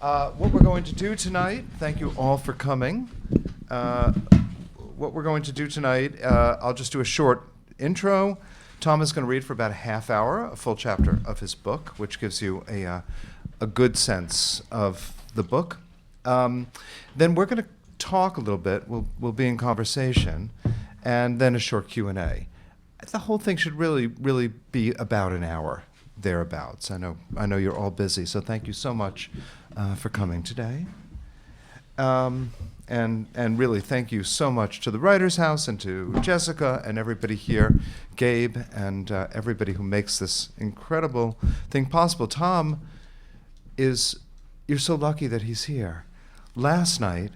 What we're going to do tonight, thank you all for coming. What we're going to do tonight, I'll just do a short intro. Tom is going to read for about a half hour, a full chapter of his book, which gives you a good sense of the book. Then we're going to talk a little bit. We'll be in conversation, and then a short Q&A. The whole thing should really be about an hour, thereabouts. I know you're all busy, so thank you so much for coming today. And really thank you so much to the Writers' House and to Jessica and everybody here, Gabe, and everybody who makes this incredible thing possible. Tom you're so lucky that he's here. Last night,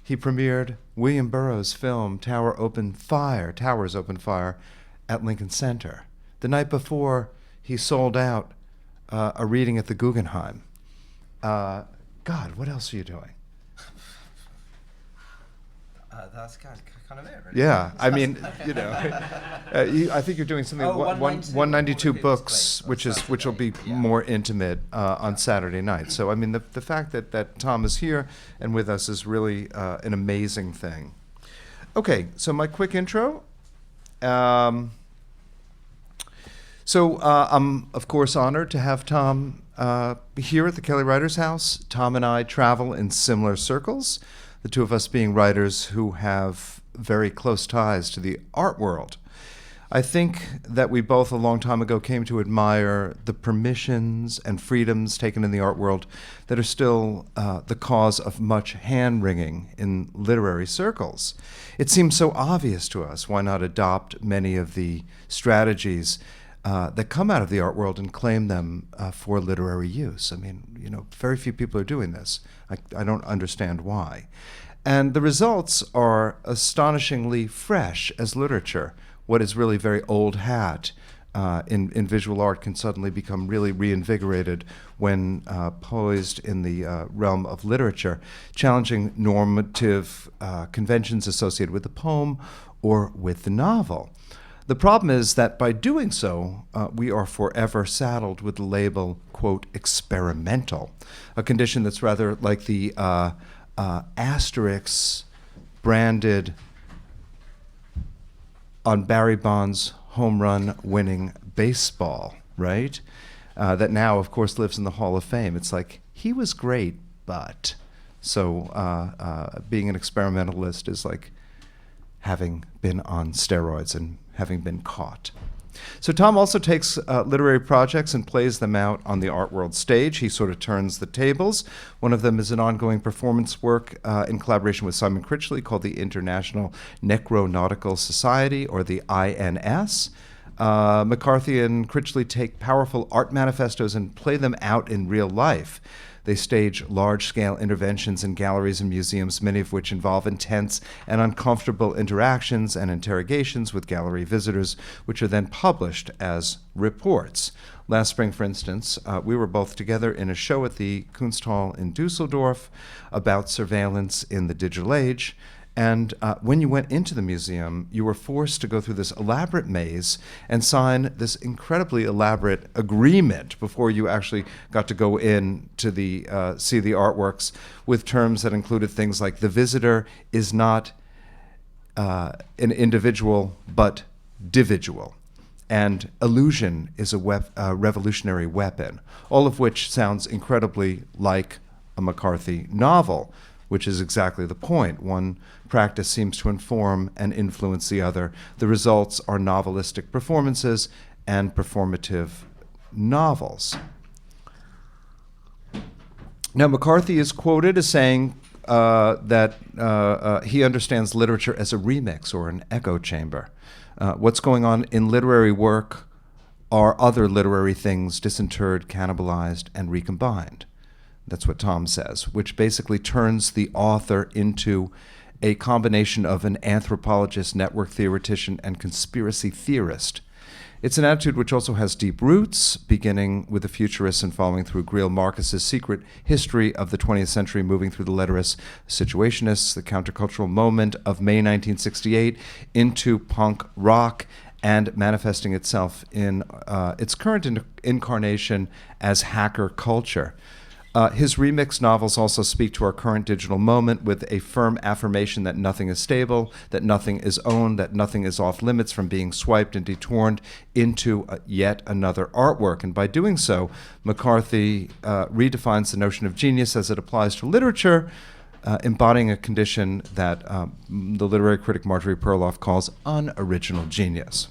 he premiered William Burroughs' film Towers Open Fire at Lincoln Center. The night before, he sold out a reading at the Guggenheim. God, what else are you doing? That's kind of it, really. Yeah, I mean, I think you're doing something. 192 books, which will be more intimate on Saturday night. So, I mean, the fact that Tom is here and with us is really an amazing thing. Okay, so my quick intro. I'm of course honored to have Tom here at the Kelly Writers' House. Tom and I travel in similar circles, the two of us being writers who have very close ties to the art world. I think that we both a long time ago came to admire the permissions and freedoms taken in the art world that are still the cause of much hand-wringing in literary circles. It seems so obvious to us. Why not adopt many of the strategies that come out of the art world and claim them for literary use? I mean, very few people are doing this. I don't understand why. And the results are astonishingly fresh as literature. What is really very old hat in visual art can suddenly become really reinvigorated when poised in the realm of literature, challenging normative conventions associated with the poem or with the novel. The problem is that by doing so, we are forever saddled with the label, quote, experimental, a condition that's rather like the asterisk branded on Barry Bonds' home run winning baseball, right? That now, of course, lives in the Hall of Fame. It's like, he was great, but. So being an experimentalist is like having been on steroids and having been caught. So Tom also takes literary projects and plays them out on the art world stage. He sort of turns the tables. One of them is an ongoing performance work in collaboration with Simon Critchley called the International Necronautical Society, or the INS. McCarthy and Critchley take powerful art manifestos and play them out in real life. They stage large-scale interventions in galleries and museums, many of which involve intense and uncomfortable interactions and interrogations with gallery visitors, which are then published as reports. Last spring, for instance, we were both together in a show at the Kunsthal in Dusseldorf about surveillance in the digital age. And when you went into the museum, you were forced to go through this elaborate maze and sign this incredibly elaborate agreement before you actually got to go in to see the artworks, with terms that included things like the visitor is not an individual but dividual, and illusion is a revolutionary weapon, all of which sounds incredibly like a McCarthy novel, which is exactly the point. One practice seems to inform and influence the other. The results are novelistic performances and performative novels. Now, McCarthy is quoted as saying that he understands literature as a remix or an echo chamber. What's going on in literary work are other literary things disinterred, cannibalized, and recombined. That's what Tom says, which basically turns the author into a combination of an anthropologist, network theoretician, and conspiracy theorist. It's an attitude which also has deep roots, beginning with the futurists and following through Greil Marcus's secret history of the 20th century, moving through the letterists, situationists, the countercultural moment of May 1968 into punk rock, and manifesting itself in its current incarnation as hacker culture. His remixed novels also speak to our current digital moment with a firm affirmation that nothing is stable, that nothing is owned, that nothing is off limits from being swiped and detorned into yet another artwork. And by doing so, McCarthy redefines the notion of genius as it applies to literature, embodying a condition that the literary critic Marjorie Perloff calls unoriginal genius.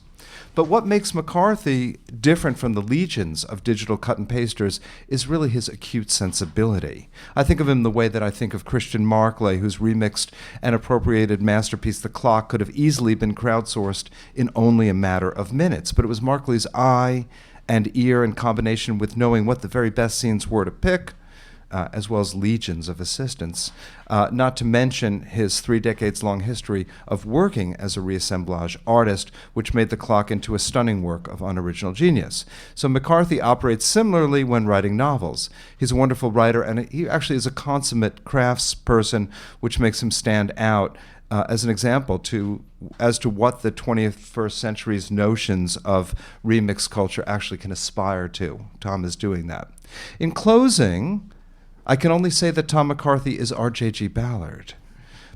But what makes McCarthy different from the legions of digital cut and pasters is really his acute sensibility. I think of him the way that I think of Christian Marclay, whose remixed and appropriated masterpiece, The Clock, could have easily been crowdsourced in only a matter of minutes. But it was Marclay's eye and ear in combination with knowing what the very best scenes were to pick, as well as legions of assistants, not to mention his 3 decades-long history of working as a reassemblage artist, which made The Clock into a stunning work of unoriginal genius. So McCarthy operates similarly when writing novels. He's a wonderful writer, and he actually is a consummate craftsperson, which makes him stand out as an example as to what the 21st century's notions of remix culture actually can aspire to. Tom is doing that. In closing, I can only say that Tom McCarthy is R.J.G. Ballard.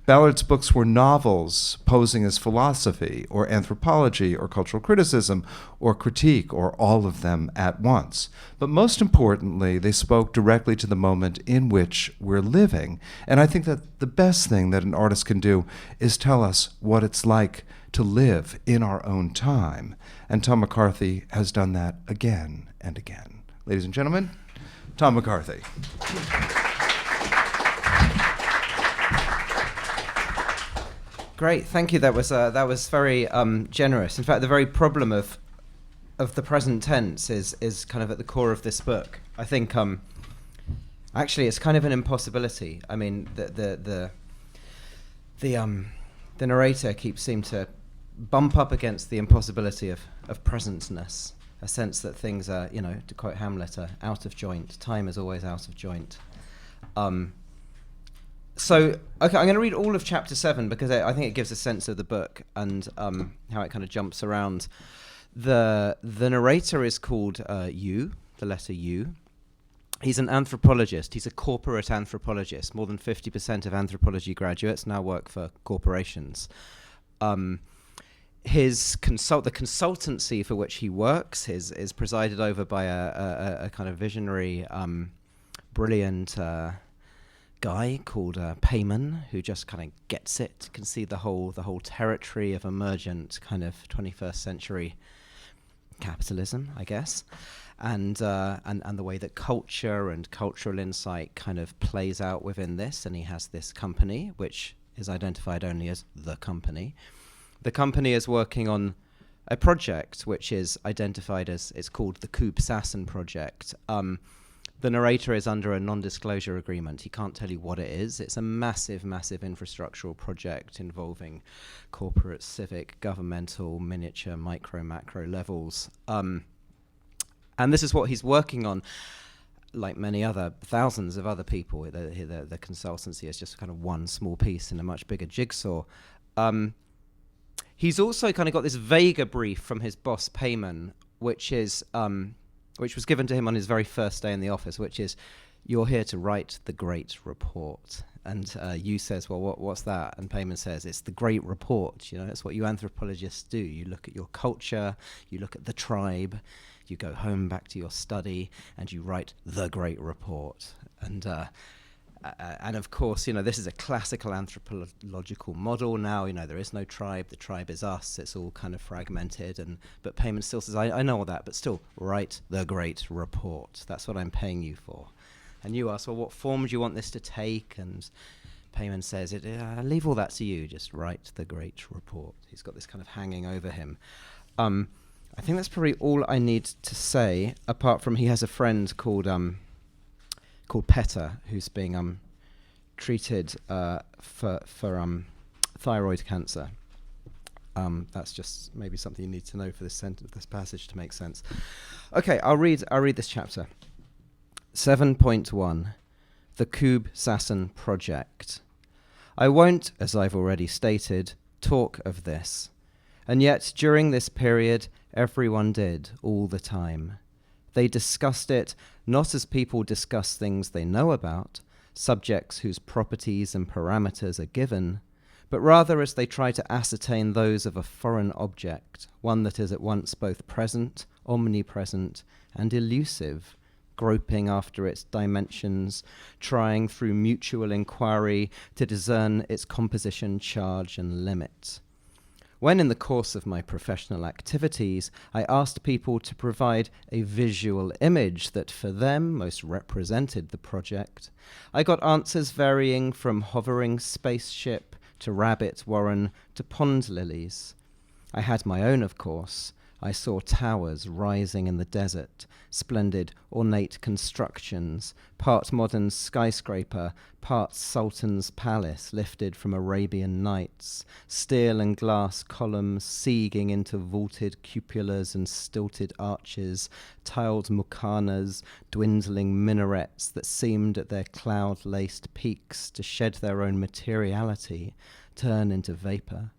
Ballard's books were novels posing as philosophy or anthropology or cultural criticism or critique or all of them at once. But most importantly, they spoke directly to the moment in which we're living. And I think that the best thing that an artist can do is tell us what it's like to live in our own time. And Tom McCarthy has done that again and again. Ladies and gentlemen, Tom McCarthy. Great, thank you. That was very generous. In fact, the very problem of the present tense is kind of at the core of this book. I think actually it's kind of an impossibility. I mean, the narrator seems to bump up against the impossibility of presentness. A sense that things are, to quote Hamlet, are out of joint. Time is always out of joint. So, okay, I'm going to read all of chapter 7 because I think it gives a sense of the book and how it kind of jumps around. The narrator is called U, the letter U. He's an anthropologist. He's a corporate anthropologist. More than 50% of anthropology graduates now work for corporations. The consultancy for which he works is presided over by a kind of visionary, brilliant guy called Payman, who just kind of gets it, can see the whole territory of emergent kind of 21st century capitalism, I guess, and the way that culture and cultural insight kind of plays out within this. And he has this company, which is identified only as the company. The company is working on a project which is identified as, it's called the Koob Sassen project. The narrator is under a non-disclosure agreement. He can't tell you what it is. It's a massive, massive infrastructural project involving corporate, civic, governmental, miniature, micro, macro levels. And this is what he's working on. Like many other, thousands of other people, the consultancy is just kind of one small piece in a much bigger jigsaw. He's also kind of got this vaguer brief from his boss, Payman, which was given to him on his very first day in the office, which is, you're here to write the great report. And Yu says, well, what's that? And Payman says, it's the great report. That's what you anthropologists do. You look at your culture, you look at the tribe, you go home back to your study, and you write the great report. And of course, this is a classical anthropological model now. There is no tribe. The tribe is us. It's all kind of fragmented. But Payman still says, I know all that, but still, write the great report. That's what I'm paying you for. And you ask, well, what form do you want this to take? And Payman says, I leave all that to you. Just write the great report. He's got this kind of hanging over him. I think that's probably all I need to say, apart from he has a friend called Petter, who's being treated for thyroid cancer. That's just maybe something you need to know for this passage to make sense. Okay, I'll read this chapter. 7.1, the Koob Sassen Project. I won't, as I've already stated, talk of this, and yet during this period, everyone did all the time. They discussed it not as people discuss things they know about, subjects whose properties and parameters are given, but rather as they try to ascertain those of a foreign object, one that is at once both present, omnipresent, and elusive, groping after its dimensions, trying through mutual inquiry to discern its composition, charge, and limit. When in the course of my professional activities, I asked people to provide a visual image that for them most represented the project, I got answers varying from hovering spaceship to rabbit warren to pond lilies. I had my own, of course. I saw towers rising in the desert, splendid ornate constructions, part modern skyscraper, part Sultan's palace lifted from Arabian Nights, steel and glass columns seeging into vaulted cupolas and stilted arches, tiled mukhanas, dwindling minarets that seemed at their cloud-laced peaks to shed their own materiality, turn into vapor.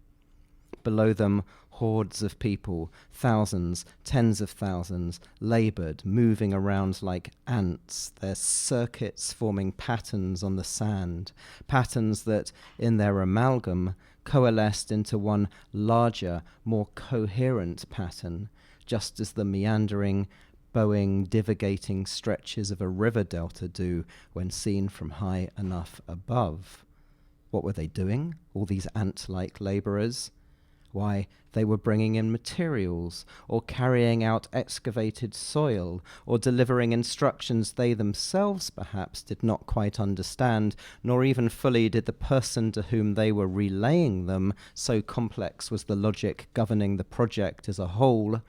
Below them, hordes of people, thousands, tens of thousands, laboured, moving around like ants, their circuits forming patterns on the sand, patterns that, in their amalgam, coalesced into one larger, more coherent pattern, just as the meandering, bowing, divagating stretches of a river delta do when seen from high enough above. What were they doing, all these ant-like labourers? Why, they were bringing in materials, or carrying out excavated soil, or delivering instructions they themselves perhaps did not quite understand, nor even fully did the person to whom they were relaying them, so complex was the logic governing the project as a whole.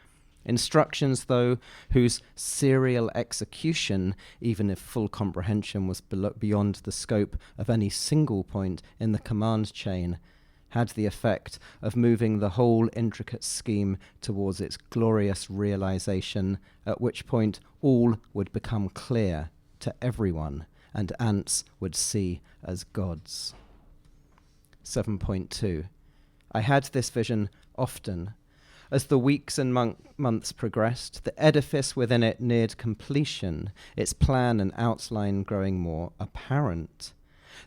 Instructions, though, whose serial execution, even if full comprehension was beyond the scope of any single point in the command chain, had the effect of moving the whole intricate scheme towards its glorious realization, at which point all would become clear to everyone, and ants would see as gods. 7.2. I had this vision often. As the weeks and months progressed, the edifice within it neared completion, its plan and outline growing more apparent.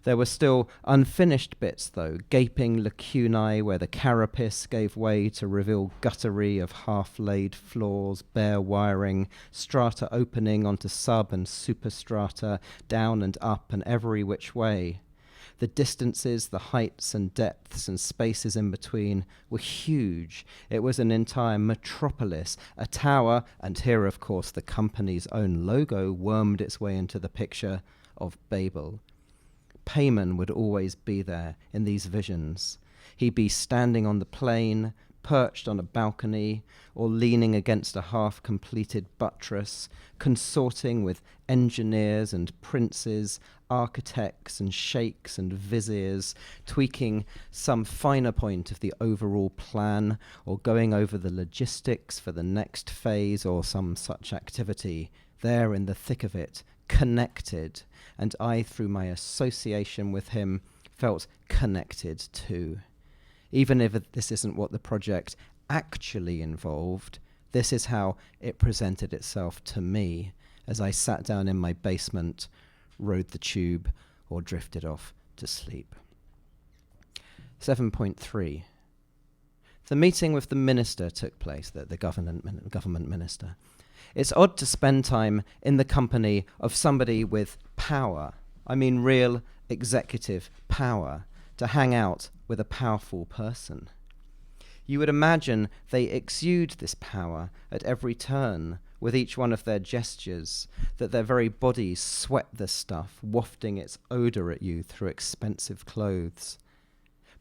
There were still unfinished bits, though, gaping lacunae where the carapace gave way to reveal guttery of half-laid floors, bare wiring, strata opening onto sub- and superstrata, down and up and every which way. The distances, the heights and depths and spaces in between were huge. It was an entire metropolis, a tower, and here, of course, the company's own logo wormed its way into the picture of Babel. Payman would always be there in these visions. He'd be standing on the plain, perched on a balcony, or leaning against a half-completed buttress, consorting with engineers and princes, architects and sheikhs and viziers, tweaking some finer point of the overall plan, or going over the logistics for the next phase or some such activity, there in the thick of it, connected, and I, through my association with him, felt connected too. Even if this isn't what the project actually involved, this is how it presented itself to me as I sat down in my basement, rode the tube, or drifted off to sleep. 7.3. The meeting with the minister took place, the government minister. It's odd to spend time in the company of somebody with power. I mean real executive power, to hang out with a powerful person. You would imagine they exude this power at every turn, with each one of their gestures, that their very bodies sweat the stuff, wafting its odour at you through expensive clothes.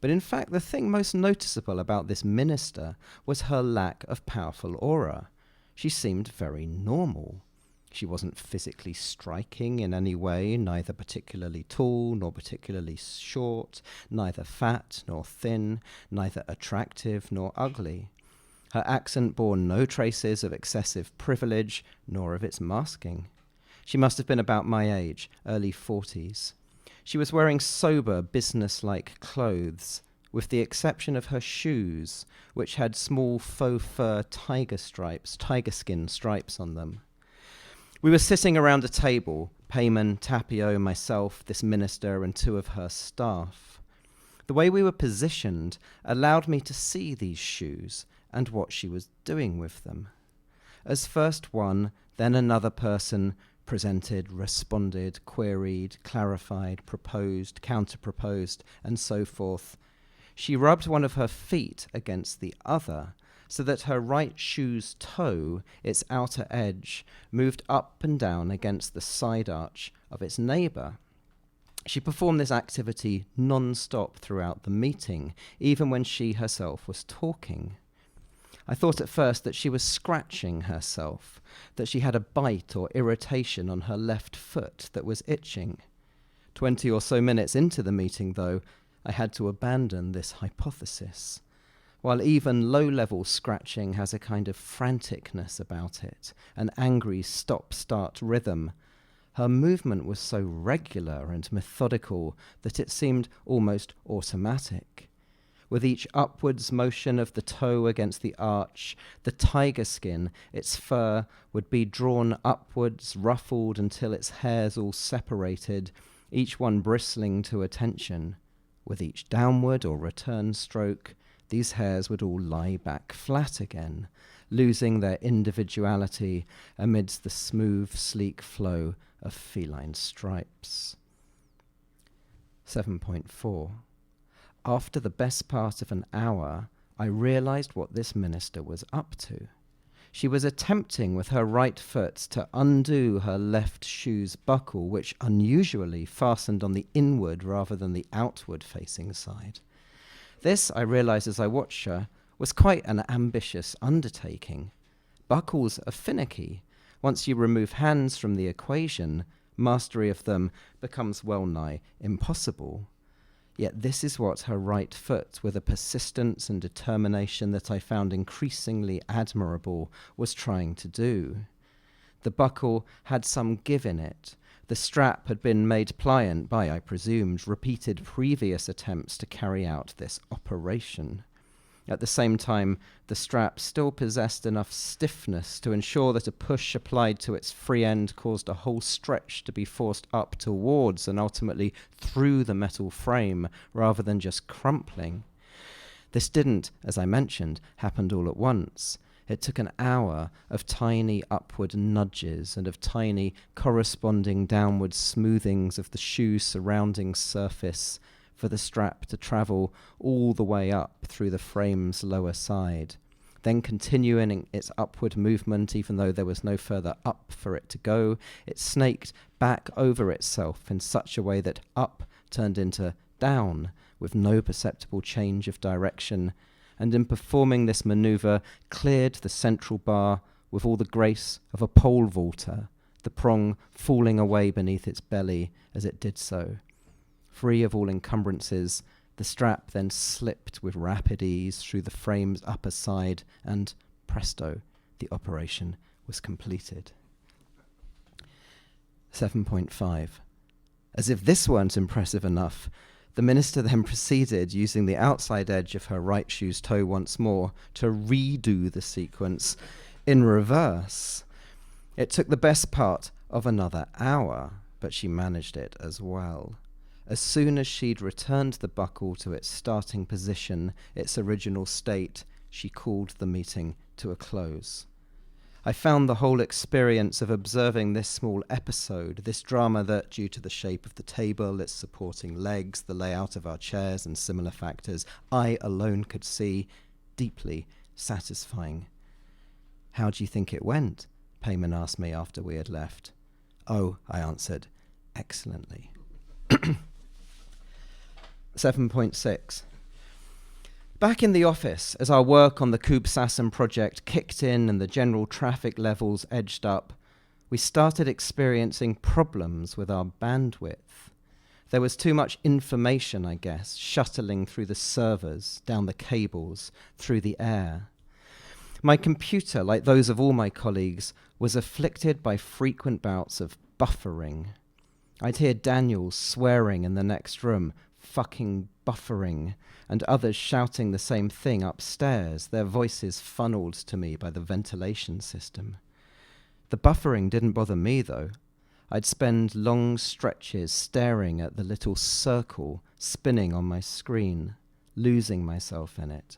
But in fact, the thing most noticeable about this minister was her lack of powerful aura. She seemed very normal. She wasn't physically striking in any way, neither particularly tall nor particularly short, neither fat nor thin, neither attractive nor ugly. Her accent bore no traces of excessive privilege, nor of its masking. She must have been about my age, early 40s. She was wearing sober, business-like clothes, with the exception of her shoes, which had small faux fur tiger skin stripes on them. We were sitting around a table, Payman, Tapio, myself, this minister, and 2 of her staff. The way we were positioned allowed me to see these shoes and what she was doing with them. As first one, then another person presented, responded, queried, clarified, proposed, counter-proposed, and so forth, she rubbed one of her feet against the other, so that her right shoe's toe, its outer edge, moved up and down against the side arch of its neighbour. She performed this activity non-stop throughout the meeting, even when she herself was talking. I thought at first that she was scratching herself, that she had a bite or irritation on her left foot that was itching. 20 or so minutes into the meeting, though, I had to abandon this hypothesis. While even low-level scratching has a kind of franticness about it, an angry stop-start rhythm, her movement was so regular and methodical that it seemed almost automatic. With each upwards motion of the toe against the arch, the tiger skin, its fur, would be drawn upwards, ruffled until its hairs all separated, each one bristling to attention. With each downward or return stroke, these hairs would all lie back flat again, losing their individuality amidst the smooth, sleek flow of feline stripes. 7.4. After the best part of an hour, I realized what this minister was up to. She was attempting with her right foot to undo her left shoe's buckle, which unusually fastened on the inward rather than the outward-facing side. This, I realized as I watched her, was quite an ambitious undertaking. Buckles are finicky. Once you remove hands from the equation, mastery of them becomes well-nigh impossible. Yet this is what her right foot, with a persistence and determination that I found increasingly admirable, was trying to do. The buckle had some give in it. The strap had been made pliant by, I presumed, repeated previous attempts to carry out this operation. At the same time, the strap still possessed enough stiffness to ensure that a push applied to its free end caused a whole stretch to be forced up towards and ultimately through the metal frame, rather than just crumpling. This didn't, as I mentioned, happen all at once. It took an hour of tiny upward nudges and of tiny corresponding downward smoothings of the shoe's surrounding surface for the strap to travel all the way up through the frame's lower side, then continuing its upward movement even though there was no further up for it to go. It snaked back over itself in such a way that up turned into down with no perceptible change of direction, and in performing this maneuver cleared the central bar with all the grace of a pole vaulter, the prong falling away beneath its belly as it did so. Free of all encumbrances, the strap then slipped with rapid ease through the frame's upper side, and presto, the operation was completed. 7.5. As if this weren't impressive enough, the minister then proceeded, using the outside edge of her right shoe's toe once more, to redo the sequence in reverse. It took the best part of another hour, but she managed it as well. As soon as she'd returned the buckle to its starting position, its original state, she called the meeting to a close. I found the whole experience of observing this small episode, this drama that, due to the shape of the table, its supporting legs, the layout of our chairs, and similar factors, I alone could see, deeply satisfying. "How do you think it went?" Payman asked me after we had left. "Oh," I answered, "excellently." 7.6. Back in the office, as our work on the Kubsassen project kicked in and the general traffic levels edged up, we started experiencing problems with our bandwidth. There was too much information, I guess, shuttling through the servers, down the cables, through the air. My computer, like those of all my colleagues, was afflicted by frequent bouts of buffering. I'd hear Daniel swearing in the next room, "fucking buffering," and others shouting the same thing upstairs, their voices funneled to me by the ventilation system. The buffering didn't bother me, though. I'd spend long stretches staring at the little circle spinning on my screen, losing myself in it.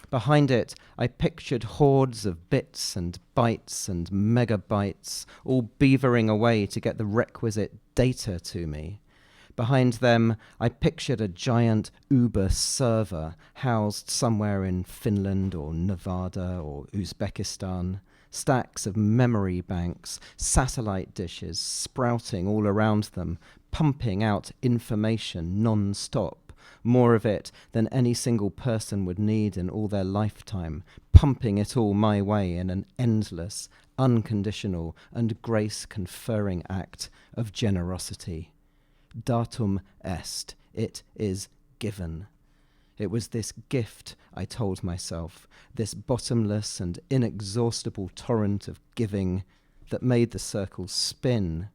Behind it, I pictured hordes of bits and bytes and megabytes, all beavering away to get the requisite data to me. Behind them, I pictured a giant Uber server housed somewhere in Finland or Nevada or Uzbekistan, stacks of memory banks, satellite dishes sprouting all around them, pumping out information non-stop. More of it than any single person would need in all their lifetime, pumping it all my way in an endless, unconditional, and grace-conferring act of generosity. Datum est, it is given. It was this gift, I told myself, this bottomless and inexhaustible torrent of giving that made the circle spin.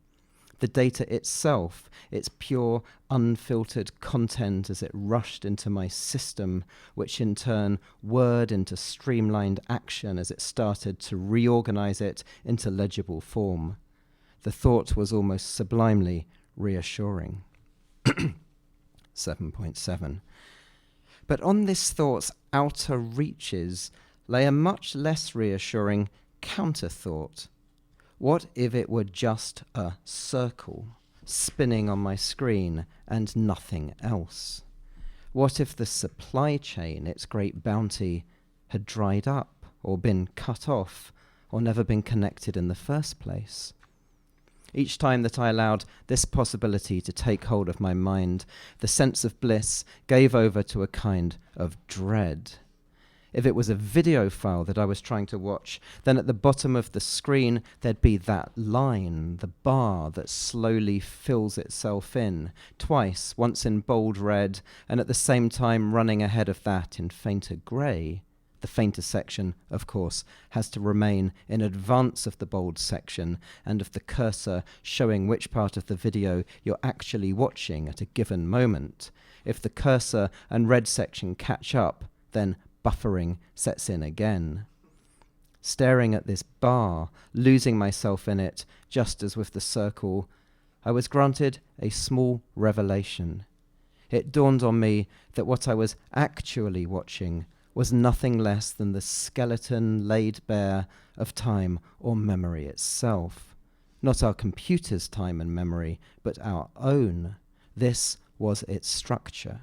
The data itself, its pure, unfiltered content as it rushed into my system, which in turn whirred into streamlined action as it started to reorganize it into legible form. The thought was almost sublimely reassuring. 7.7. But on this thought's outer reaches lay a much less reassuring counter-thought. What if it were just a circle spinning on my screen and nothing else? What if the supply chain, its great bounty, had dried up or been cut off or never been connected in the first place? Each time that I allowed this possibility to take hold of my mind, the sense of bliss gave over to a kind of dread. If it was a video file that I was trying to watch, then at the bottom of the screen there'd be that line, the bar that slowly fills itself in, twice, once in bold red, and at the same time running ahead of that in fainter grey. The fainter section, of course, has to remain in advance of the bold section and of the cursor showing which part of the video you're actually watching at a given moment. If the cursor and red section catch up, then buffering sets in again. Staring at this bar, losing myself in it, just as with the circle, I was granted a small revelation. It dawned on me that what I was actually watching was nothing less than the skeleton laid bare of time or memory itself. Not our computer's time and memory, but our own. This was its structure.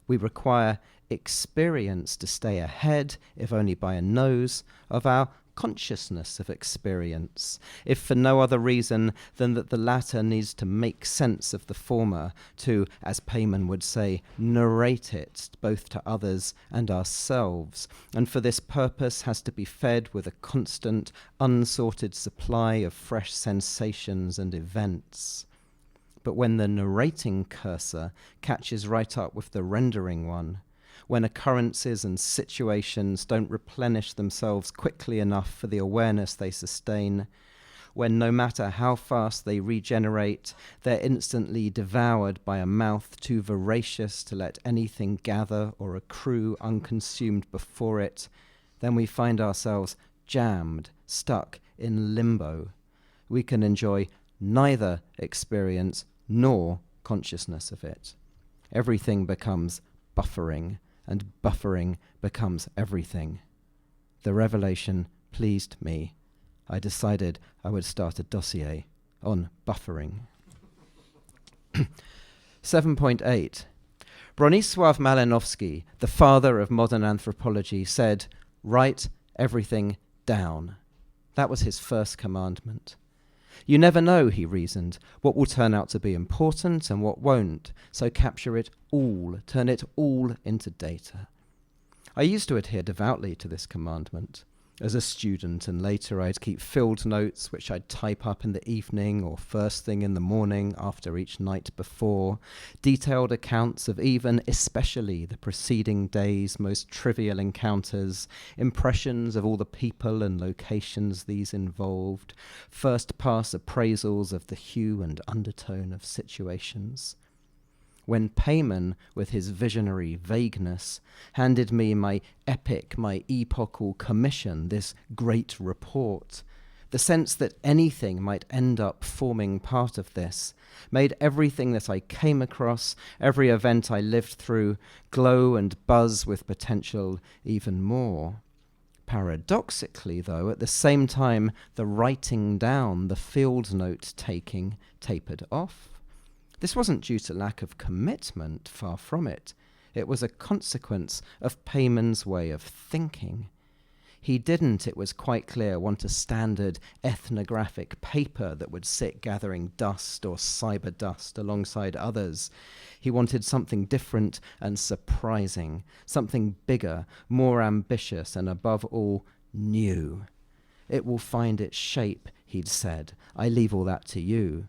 We require experience to stay ahead, if only by a nose, of our consciousness of experience, if for no other reason than that the latter needs to make sense of the former, to, as Payman would say, narrate it both to others and ourselves, and for this purpose has to be fed with a constant, unsorted supply of fresh sensations and events. But when the narrating cursor catches right up with the rendering one, when occurrences and situations don't replenish themselves quickly enough for the awareness they sustain, when no matter how fast they regenerate, they're instantly devoured by a mouth too voracious to let anything gather or accrue unconsumed before it, then we find ourselves jammed, stuck in limbo. We can enjoy neither experience nor consciousness of it. Everything becomes buffering, and buffering becomes everything. The revelation pleased me. I decided I would start a dossier on buffering. 7.8. Bronisław Malinowski, the father of modern anthropology, said, "Write everything down." That was his first commandment. You never know, he reasoned, what will turn out to be important and what won't, so capture it all, turn it all into data. I used to adhere devoutly to this commandment. As a student, and later I'd keep field notes which I'd type up in the evening or first thing in the morning after each night before, detailed accounts of even, especially, the preceding day's most trivial encounters, impressions of all the people and locations these involved, first-pass appraisals of the hue and undertone of situations. When Payman, with his visionary vagueness, handed me my epic, my epochal commission, this great report, The sense that anything might end up forming part of this made everything that I came across, every event I lived through, glow and buzz with potential even more. Paradoxically, though, at the same time, the writing down, the field note taking, tapered off. This wasn't due to lack of commitment, far from it. It was a consequence of Payman's way of thinking. He didn't, it was quite clear, want a standard ethnographic paper that would sit gathering dust or cyber dust alongside others. He wanted something different and surprising, something bigger, more ambitious, and above all, new. It will find its shape, he'd said. I leave all that to you.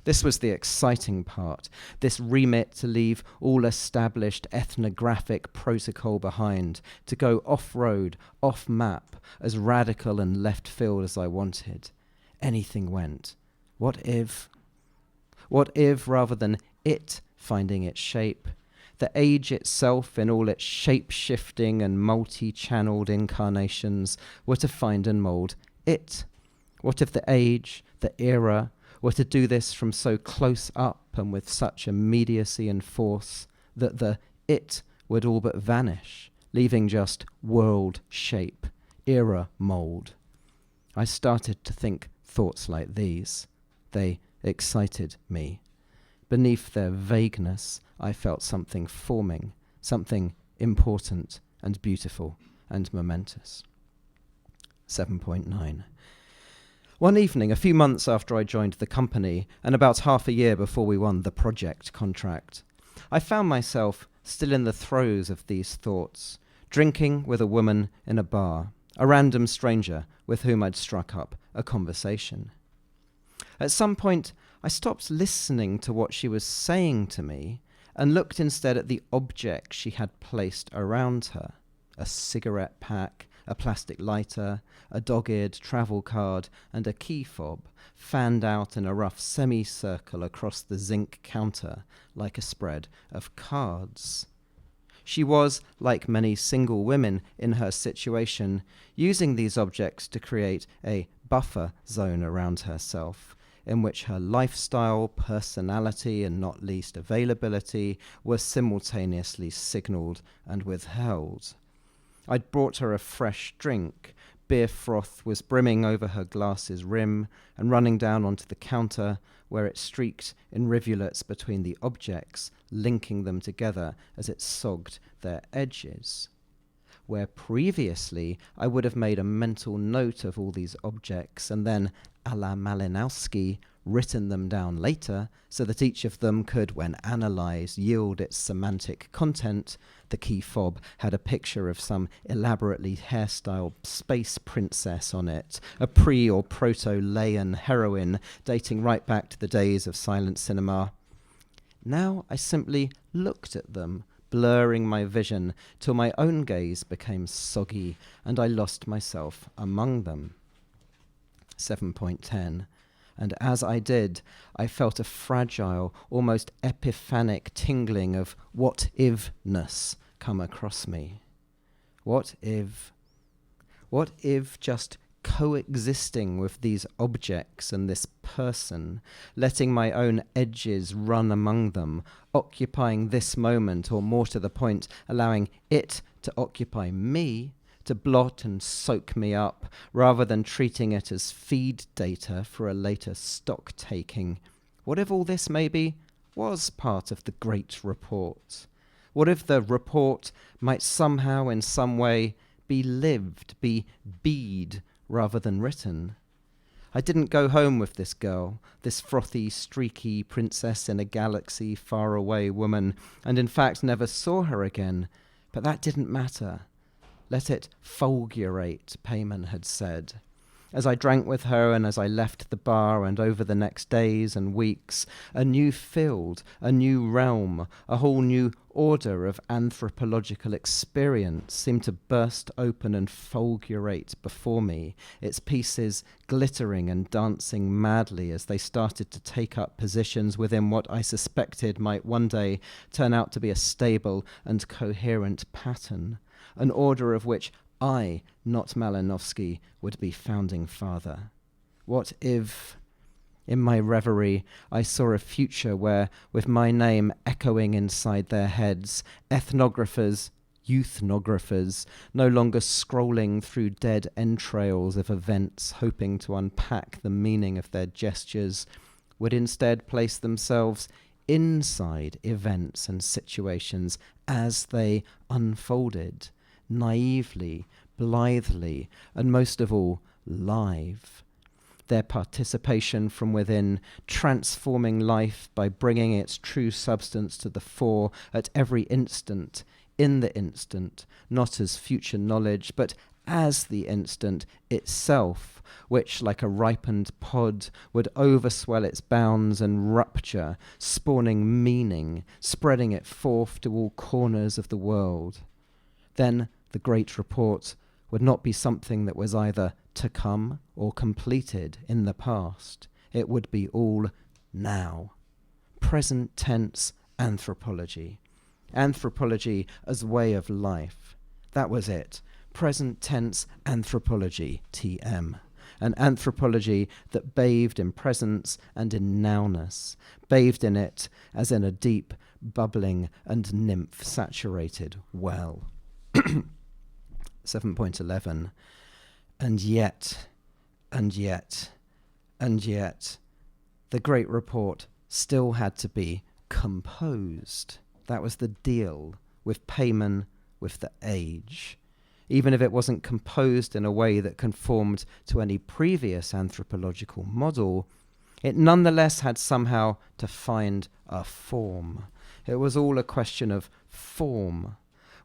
This was the exciting part, this remit to leave all established ethnographic protocol behind, to go off-road, off-map, as radical and left field as I wanted. Anything went. What if, rather than it finding its shape, the age itself in all its shape-shifting and multi-channeled incarnations were to find and mould it? What if the age, the era, were to do this from so close up and with such immediacy and force that the it would all but vanish, leaving just world shape, era mould? I started to think thoughts like these. They excited me. Beneath their vagueness, I felt something forming, something important and beautiful and momentous. 7.9. One evening, a few months after I joined the company, and about half a year before we won the project contract, I found myself still in the throes of these thoughts, drinking with a woman in a bar, a random stranger with whom I'd struck up a conversation. At some point, I stopped listening to what she was saying to me and looked instead at the objects she had placed around her: a cigarette pack, a plastic lighter, a dog-eared travel card, and a key fob fanned out in a rough semicircle across the zinc counter like a spread of cards. She was, like many single women in her situation, using these objects to create a buffer zone around herself, in which her lifestyle, personality, and not least availability were simultaneously signalled and withheld. I'd brought her a fresh drink. Beer froth was brimming over her glass's rim and running down onto the counter, where it streaked in rivulets between the objects, linking them together as it sogged their edges. Where previously I would have made a mental note of all these objects and then, a la Malinowski, written them down later so that each of them could, when analysed, yield its semantic content, the key fob had a picture of some elaborately hairstyled space princess on it, a pre- or proto-Leyen heroine dating right back to the days of silent cinema. Now I simply looked at them, blurring my vision till my own gaze became soggy and I lost myself among them. 7.10. And as I did, I felt a fragile, almost epiphanic tingling of what-if-ness come across me. What if just coexisting with these objects and this person, letting my own edges run among them, occupying this moment, or more to the point, allowing it to occupy me, to blot and soak me up, rather than treating it as feed data for a later stock taking? What if all this maybe was part of the great report? What if the report might somehow, in some way, be lived, be bead rather than written? I didn't go home with this girl, this frothy, streaky princess in a galaxy far away woman, and in fact never saw her again, but that didn't matter. Let it fulgurate, Payman had said. As I drank with her and as I left the bar and over the next days and weeks, a new field, a new realm, a whole new order of anthropological experience seemed to burst open and fulgurate before me, its pieces glittering and dancing madly as they started to take up positions within what I suspected might one day turn out to be a stable and coherent pattern, an order of which I, not Malinowski, would be founding father. What if, in my reverie, I saw a future where, with my name echoing inside their heads, ethnographers, youthnographers, no longer scrolling through dead entrails of events, hoping to unpack the meaning of their gestures, would instead place themselves inside events and situations as they unfolded, naively, blithely, and most of all, live. Their participation from within, transforming life by bringing its true substance to the fore at every instant, in the instant, not as future knowledge, but as the instant itself, which, like a ripened pod, would overswell its bounds and rupture, spawning meaning, spreading it forth to all corners of the world. Then the great report would not be something that was either to come or completed in the past. It would be all now. Present tense anthropology. Anthropology as way of life. That was it. Present tense anthropology, TM. An anthropology that bathed in presence and in nowness, bathed in it as in a deep, bubbling and nymph-saturated well. 7.11. And yet, the great report still had to be composed. That was the deal with Payman, with the age. Even if it wasn't composed in a way that conformed to any previous anthropological model, it nonetheless had somehow to find a form. It was all a question of form.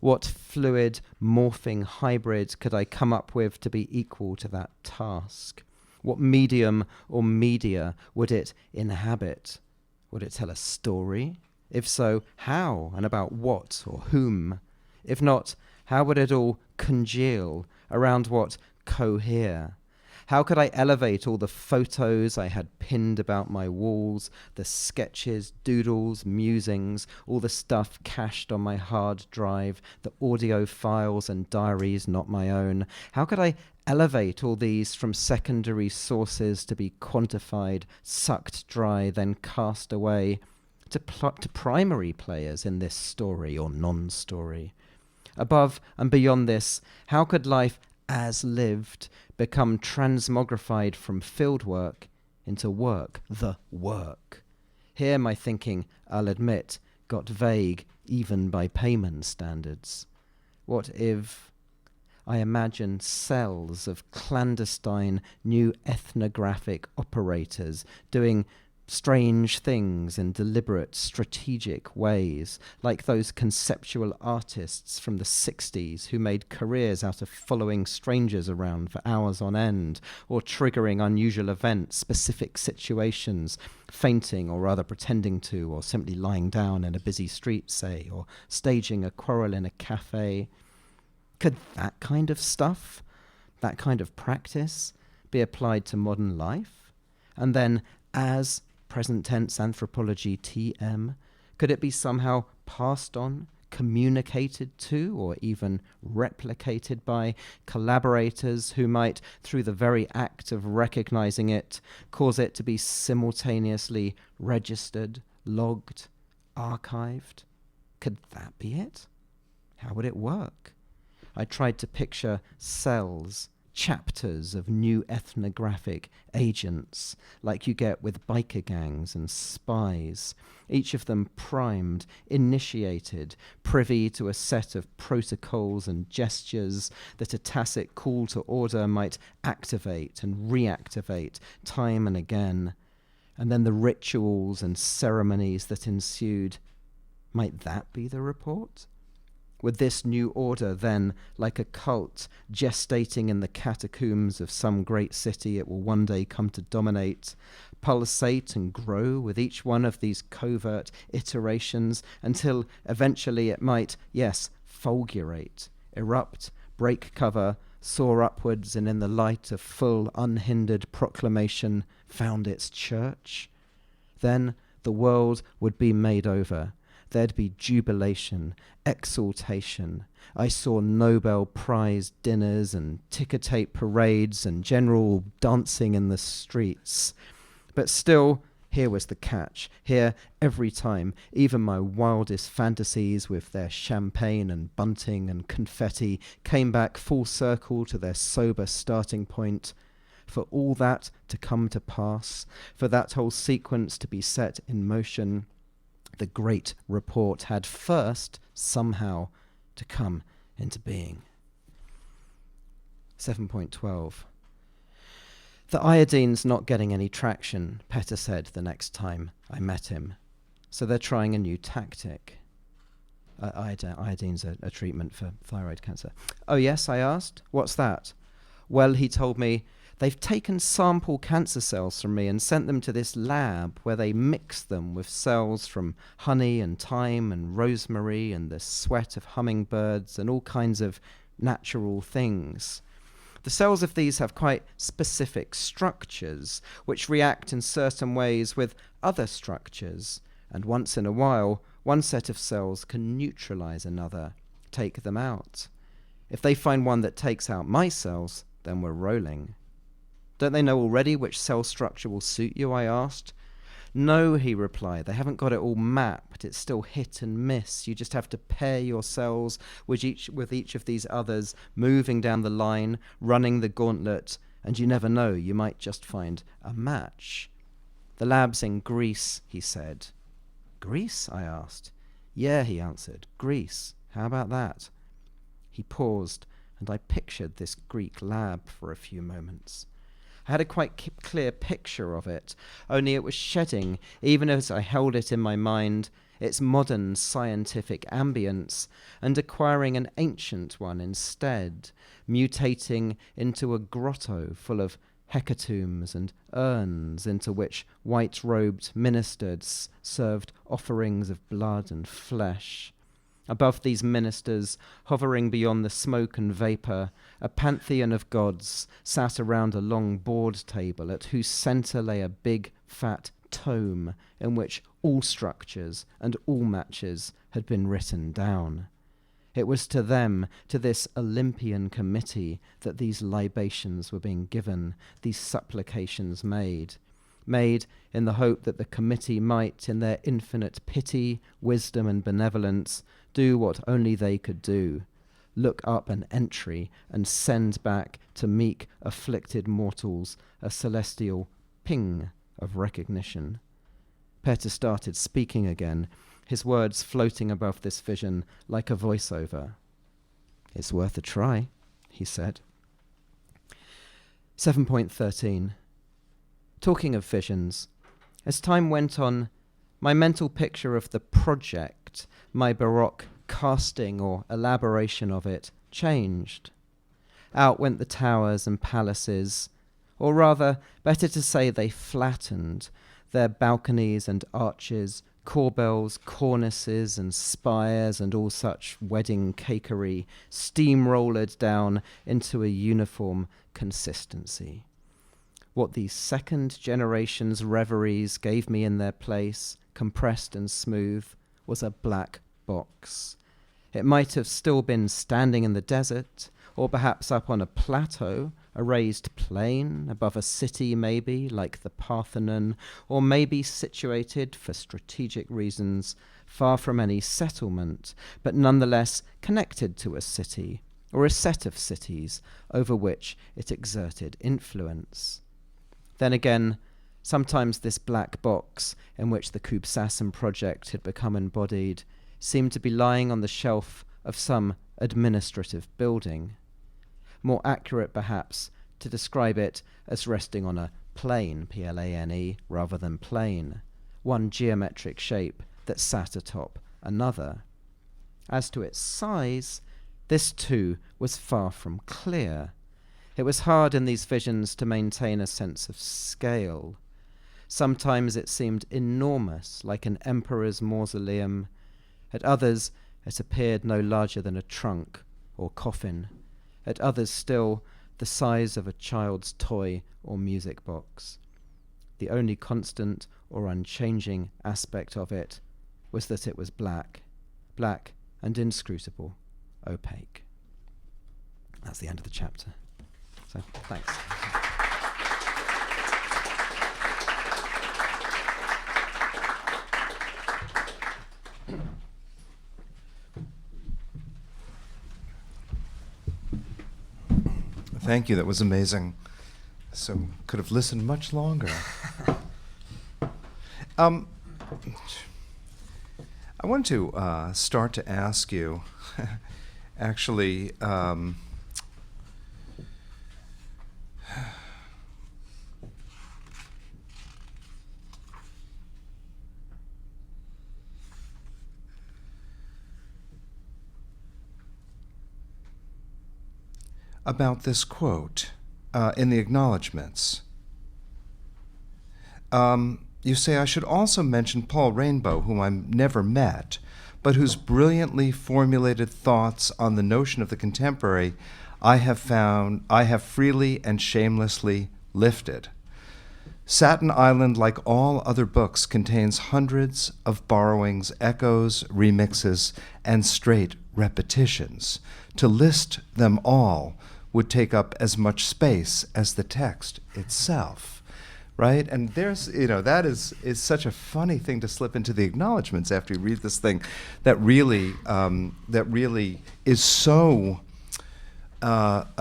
What fluid, morphing hybrid could I come up with to be equal to that task? What medium or media would it inhabit? Would it tell a story? If so, how and about what or whom? If not, how would it all congeal? Around what cohere? How could I elevate all the photos I had pinned about my walls, the sketches, doodles, musings, all the stuff cached on my hard drive, the audio files and diaries not my own? How could I elevate all these from secondary sources to be quantified, sucked dry, then cast away to primary players in this story or non-story? Above and beyond this, how could life as lived become transmogrified from field work into work, the work? Here my thinking, I'll admit, got vague even by Payman standards. What if I imagined cells of clandestine new ethnographic operators doing strange things in deliberate, strategic ways, like those conceptual artists from the 60s who made careers out of following strangers around for hours on end, or triggering unusual events, specific situations, fainting or rather pretending to, or simply lying down in a busy street, say, or staging a quarrel in a cafe. Could that kind of stuff, that kind of practice, be applied to modern life? And then, as present tense anthropology TM, could it be somehow passed on, communicated to, or even replicated by collaborators who might, through the very act of recognizing it, cause it to be simultaneously registered, logged, archived? Could that be it? How would it work? I tried to picture cells, chapters of new ethnographic agents, like you get with biker gangs and spies, each of them primed, initiated, privy to a set of protocols and gestures that a tacit call to order might activate and reactivate time and again. And then the rituals and ceremonies that ensued, might that be the report? Would this new order then, like a cult gestating in the catacombs of some great city it will one day come to dominate, pulsate and grow with each one of these covert iterations until eventually it might, yes, fulgurate, erupt, break cover, soar upwards, and in the light of full unhindered proclamation found its church? Then the world would be made over, there'd be jubilation, exultation. I saw Nobel Prize dinners and ticker tape parades and general dancing in the streets. But still, here was the catch. Here, every time, even my wildest fantasies with their champagne and bunting and confetti came back full circle to their sober starting point. For all that to come to pass, for that whole sequence to be set in motion, the great report had first, somehow, to come into being. 7.12. The iodine's not getting any traction, Petter said the next time I met him. So they're trying a new tactic. Iodine's a treatment for thyroid cancer. Oh yes, I asked. What's that? Well, he told me, they've taken sample cancer cells from me and sent them to this lab where they mix them with cells from honey and thyme and rosemary and the sweat of hummingbirds and all kinds of natural things. The cells of these have quite specific structures which react in certain ways with other structures, and once in a while, one set of cells can neutralize another, take them out. If they find one that takes out my cells, then we're rolling. Don't they know already which cell structure will suit you, I asked. No, he replied, they haven't got it all mapped. It's still hit and miss. You just have to pair your cells with each of these others, moving down the line, running the gauntlet, and you never know, you might just find a match. The lab's in Greece, he said. Greece? I asked. Yeah, he answered, Greece. How about that? He paused, and I pictured this Greek lab for a few moments. I had a quite clear picture of it, only it was shedding, even as I held it in my mind, its modern scientific ambience, and acquiring an ancient one instead, mutating into a grotto full of hecatombs and urns into which white-robed ministers served offerings of blood and flesh. Above these ministers, hovering beyond the smoke and vapour, a pantheon of gods sat around a long board table at whose centre lay a big, fat tome in which all structures and all matches had been written down. It was to them, to this Olympian committee, that these libations were being given, these supplications made in the hope that the committee might, in their infinite pity, wisdom and benevolence, do what only they could do, look up an entry and send back to meek, afflicted mortals a celestial ping of recognition. Petter started speaking again, his words floating above this vision like a voiceover. It's worth a try, he said. 7.13. Talking of visions, as time went on, my mental picture of the project, my Baroque casting or elaboration of it, changed. Out went the towers and palaces, or rather, better to say they flattened, their balconies and arches, corbels, cornices and spires and all such wedding cakery steamrollered down into a uniform consistency. What these second generation's reveries gave me in their place, compressed and smooth, was a black box. It might have still been standing in the desert, or perhaps up on a plateau, a raised plain, above a city maybe, like the Parthenon, or maybe situated, for strategic reasons, far from any settlement, but nonetheless connected to a city, or a set of cities, over which it exerted influence. Then again, sometimes this black box, in which the Kubsassen project had become embodied, seemed to be lying on the shelf of some administrative building. More accurate, perhaps, to describe it as resting on a plane, P-L-A-N-E, rather than plane, one geometric shape that sat atop another. As to its size, this too was far from clear. It was hard in these visions to maintain a sense of scale. Sometimes it seemed enormous, like an emperor's mausoleum. At others, it appeared no larger than a trunk or coffin. At others still, the size of a child's toy or music box. The only constant or unchanging aspect of it was that it was black, black and inscrutable, opaque. That's the end of the chapter. So, thanks. Thank you. That was amazing. So could have listened much longer. I want to start to ask you, actually, about this quote in the acknowledgments. You say, I should also mention Paul Rainbow, whom I've never met, but whose brilliantly formulated thoughts on the notion of the contemporary I have freely and shamelessly lifted. Satin Island, like all other books, contains hundreds of borrowings, echoes, remixes, and straight repetitions. To list them all would take up as much space as the text itself. Right? And there's, that is such a funny thing to slip into the acknowledgments after you read this thing that really is so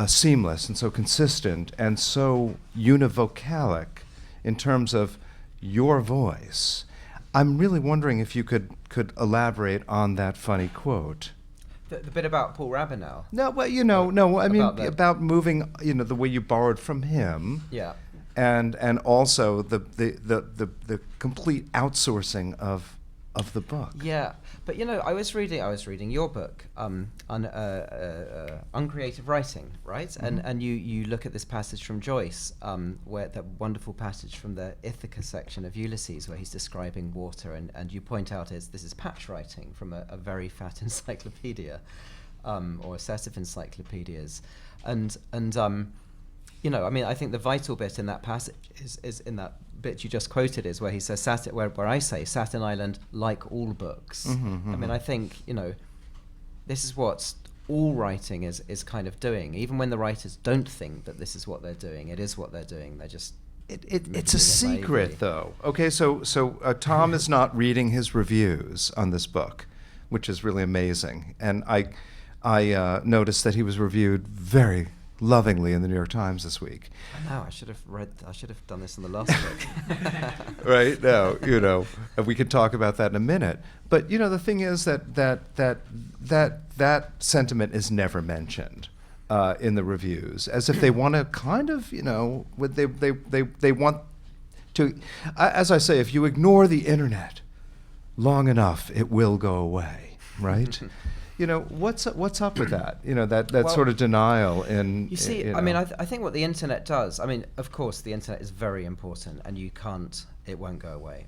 seamless and so consistent and so univocalic in terms of your voice. I'm really wondering if you could elaborate on that funny quote. The bit about Paul Rabanel? No, well, about moving, the way you borrowed from him. Yeah. And also the complete outsourcing of the book. Yeah, but I was reading your book on uncreative writing, right? Mm-hmm. And you look at this passage from Joyce, where that wonderful passage from the Ithaca section of Ulysses, where he's describing water, and you point out this is patch writing from a very fat encyclopedia, or a set of encyclopedias, and I think the vital bit in that passage is in that bit you just quoted, is where he says, where I say, Satin Island, like all books. Mm-hmm, mm-hmm. I mean, I think, this is what all writing is kind of doing. Even when the writers don't think that this is what they're doing, it is what they're doing. They're just... It's a secret, though. Okay, so Tom is not reading his reviews on this book, which is really amazing. And I noticed that he was reviewed very lovingly in the New York Times this week. I should have done this in the last book. Right now, and we can talk about that in a minute. But the thing is that sentiment is never mentioned in the reviews, as if they want to kind of, they want to. As I say, if you ignore the internet long enough, it will go away, right? What's up with that? That sort of denial in... You see, I think what the internet does, of course, the internet is very important, and it won't go away.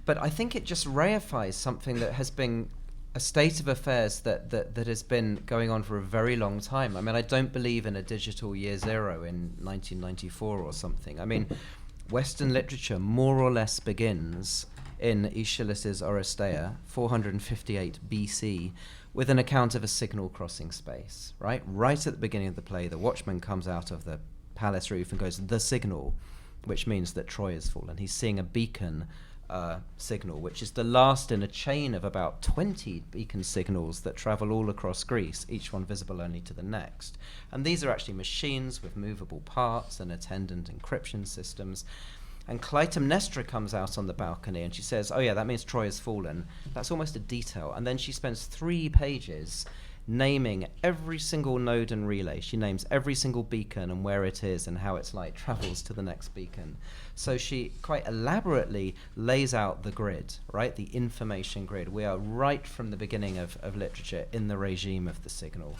But I think it just reifies something that has been a state of affairs that has been going on for a very long time. I don't believe in a digital year zero in 1994 or something. Western literature more or less begins in Aeschylus's Oresteia, 458 BC, with an account of a signal crossing space, right? Right at the beginning of the play, the watchman comes out of the palace roof and goes, "The signal," which means that Troy has fallen. He's seeing a beacon signal, which is the last in a chain of about 20 beacon signals that travel all across Greece, each one visible only to the next. And these are actually machines with movable parts and attendant encryption systems. And Clytemnestra comes out on the balcony and she says, "Oh yeah, that means Troy has fallen." That's almost a detail. And then she spends 3 pages naming every single node and relay. She names every single beacon and where it is and how its light travels to the next beacon. So she quite elaborately lays out the grid, right? The information grid. We are right from the beginning of literature in the regime of the signal.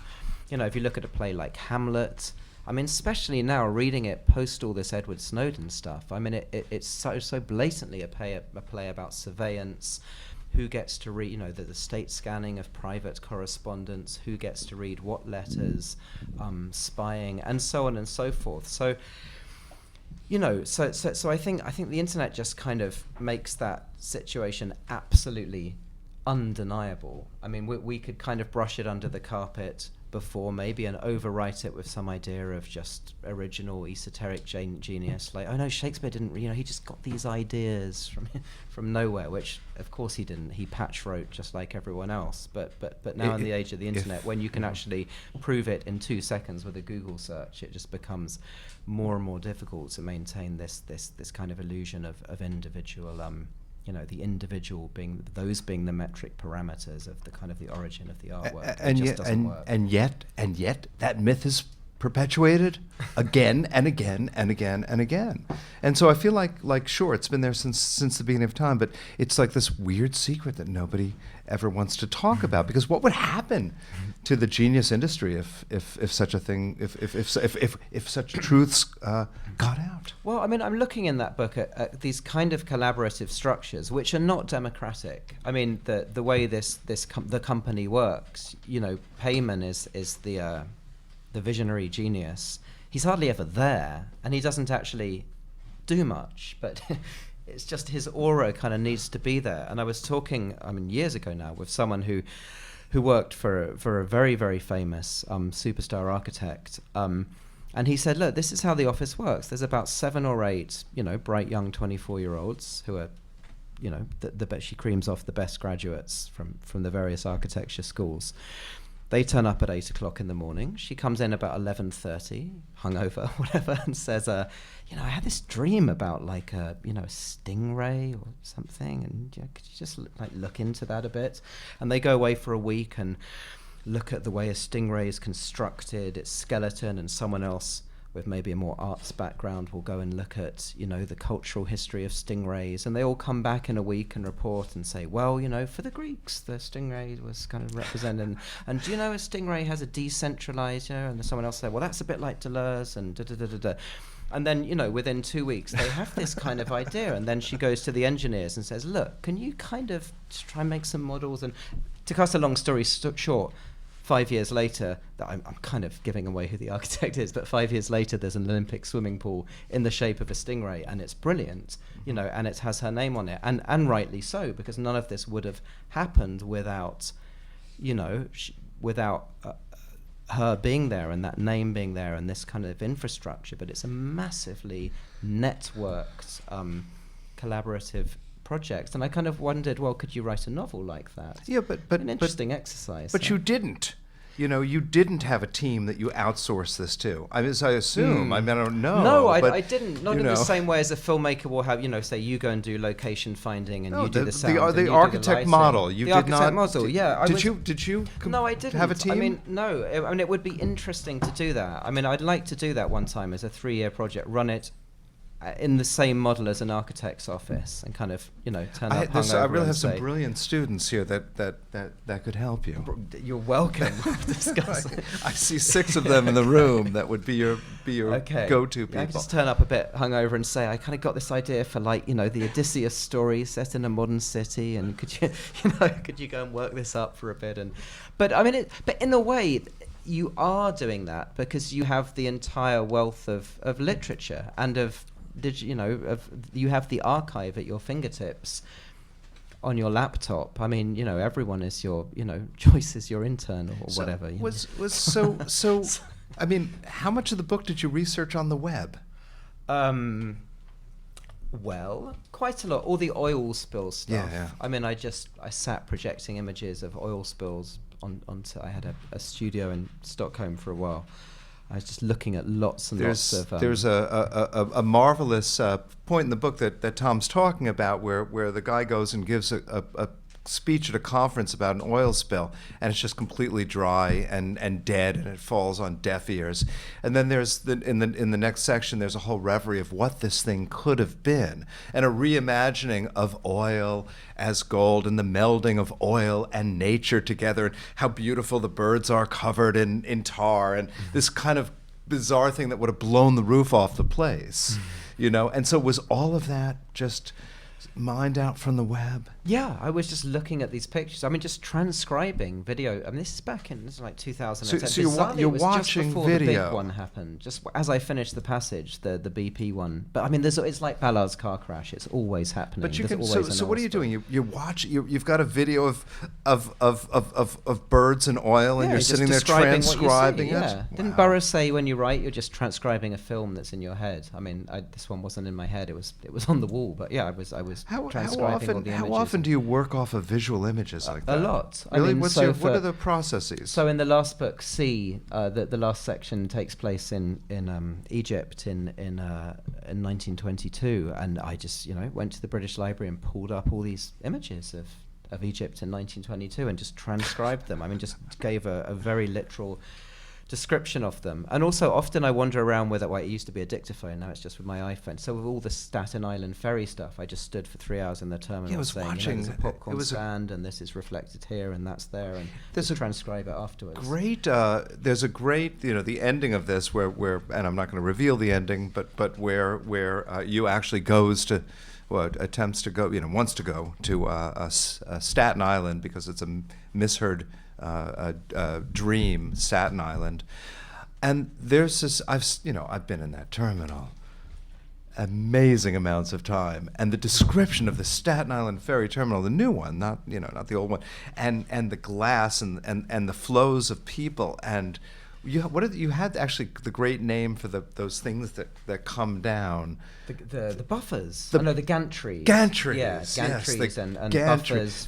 If you look at a play like Hamlet, especially now reading it post all this Edward Snowden stuff, it's so blatantly a play about surveillance, who gets to read, the state scanning of private correspondence, who gets to read what letters, spying, and so on and so forth. So So I think the internet just kind of makes that situation absolutely undeniable. I mean, we could kind of brush it under the carpet before maybe and overwrite it with some idea of just original esoteric genius, like, oh no, Shakespeare didn't, he just got these ideas from nowhere, which of course he didn't. He patch wrote just like everyone else. But now in the age of the internet, when you can actually prove it in 2 seconds with a Google search, it just becomes more and more difficult to maintain this kind of illusion of individual, the individual being the metric parameters of the kind of the origin of the artwork. And it just yet, doesn't work. and yet, that myth is perpetuated again and again and again and again. And so I feel like sure, it's been there since the beginning of time, but it's like this weird secret that nobody ever wants to talk about. Because what would happen to the genius industry if such a thing, if such truths got out? Well, I mean, I'm looking in that book at these kind of collaborative structures, which are not democratic. I mean, the way the company works, Payman is the visionary genius. He's hardly ever there, and he doesn't actually do much, but it's just his aura kind of needs to be there. And I was talking, years ago now, with someone who worked for a very, very famous superstar architect, and he said, look, this is how the office works. There's about 7 or 8, bright young 24-year-olds who are, she creams off the best graduates from the various architecture schools. They turn up at 8 o'clock in the morning. She comes in about 11:30, hungover, whatever, and says, I had this dream about like a stingray or something, and could you just look into that a bit? And they go away for a week and look at the way a stingray is constructed, its skeleton, and someone else with maybe a more arts background will go and look at, the cultural history of stingrays, and they all come back in a week and report and say, well, for the Greeks, the stingray was kind of represented, and do you know a stingray has a decentralized, and someone else said, well, that's a bit like Deleuze, and da-da-da-da-da. And then, within 2 weeks, they have this kind of idea, and then she goes to the engineers and says, look, can you kind of try and make some models? And to cut a long story short, 5 years later, I'm kind of giving away who the architect is, but 5 years later, there's an Olympic swimming pool in the shape of a stingray, and it's brilliant, and it has her name on it, and rightly so, because none of this would have happened without, without her being there and that name being there and this kind of infrastructure. But it's a massively networked, collaborative project, and I kind of wondered, well, could you write a novel like that? Yeah, but an interesting exercise. But you didn't. You didn't have a team that you outsourced this to. I assume. I don't know. No, I didn't. Not in the same way as a filmmaker will have. Say you go and do location finding, and you do the sound. The architect model. You the did architect not. model. Yeah. Did you? No, I didn't. Have a team? No. It would be interesting to do that. I'd like to do that one time as a 3-year project. Run it in the same model as an architect's office, and kind of turn up hungover. I really have some brilliant students here that could help you. You're welcome. Discuss. I see 6 of them in the room. That would be your go-to people. I just turn up a bit hungover and say, I kind of got this idea for the Odysseus story set in a modern city, and could you go and work this up for a bit? But in a way, you are doing that because you have the entire wealth of literature and you have the archive at your fingertips on your laptop. Everyone is your, Joyce is your intern or whatever. So how much of the book did you research on the web? Well, quite a lot. All the oil spill stuff. Yeah. I sat projecting images of oil spills onto. I had a studio in Stockholm for a while. I was just looking at lots and lots of... There's a marvelous point in the book that Tom's talking about where the guy goes and gives a speech at a conference about an oil spill, and it's just completely dry and dead, and it falls on deaf ears. And then there's in the next section, there's a whole reverie of what this thing could have been, and a reimagining of oil as gold, and the melding of oil and nature together, and how beautiful the birds are covered in tar, and this kind of bizarre thing that would have blown the roof off the place, And so was all of that just mined out from the web? Yeah, I was just looking at these pictures. I mean, just transcribing video. I mean, this is like 2010. So you're it was watching just before video. the big one happened. Just as I finished the passage, the BP one. But I mean, it's like Ballard's car crash. It's always happening. But you There's can. always So an what are you aspect. doing? You've got a video of birds and oil, and Yeah, you're just sitting there describing what you see, transcribing it. yeah. Didn't Wow. Burroughs say when you write, you're just transcribing a film that's in your head? I mean, this one wasn't in my head. It was on the wall. But yeah, I was transcribing all the images. How often do you work off of visual images like that? A lot. Really? I mean, What are the processes? So in the last book, C, the last section takes place in Egypt in 1922, and I just went to the British Library and pulled up all these images of Egypt in 1922 and just transcribed them. I mean, just gave a very literal description of them. And also, often I wander around with it. Well, it used to be a dictaphone, now it's just with my iPhone. So with all the Staten Island ferry stuff, I just stood for 3 hours in the terminal I was saying, watching. there's a popcorn stand, and this is reflected here, and that's there, and There's just a transcribe it afterwards. There's a great, the ending of this where, and I'm not going to reveal the ending, but where you actually goes to, attempts to go, wants to go to Staten Island because it's a misheard dream, Satin Island, and there's this. I've been in that terminal amazing amounts of time, and the description of the Staten Island ferry terminal, the new one, not the old one, and the glass and the flows of people, and you had actually the great name for those things that come down. The buffers. The gantries. Gantries. Yeah, yes, gantries the and gantry. buffers.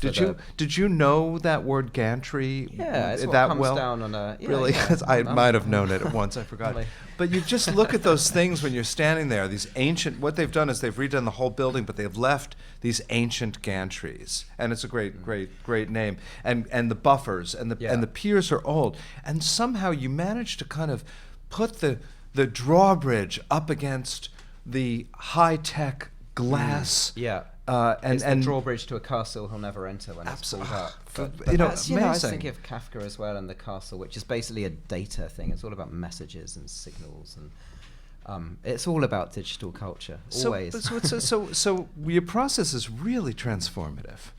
Did you know that word gantry? Yeah, it's what that comes well? down on a. Yeah, Really? yeah. I might have known it at once. I forgot. Really. But you just look at those things when you're standing there. These ancient. What they've done is they've redone the whole building, but they've left these ancient gantries, and it's a great name. And the buffers and the piers are old, and somehow you manage to kind of put the drawbridge up against the high-tech glass. Yeah. And the drawbridge to a castle he'll never enter when it's pulled up. But that's, I was amazing. thinking of Kafka as well and the castle, which is basically a data thing. It's all about messages and signals, and it's all about digital culture, always. So your process is really transformative.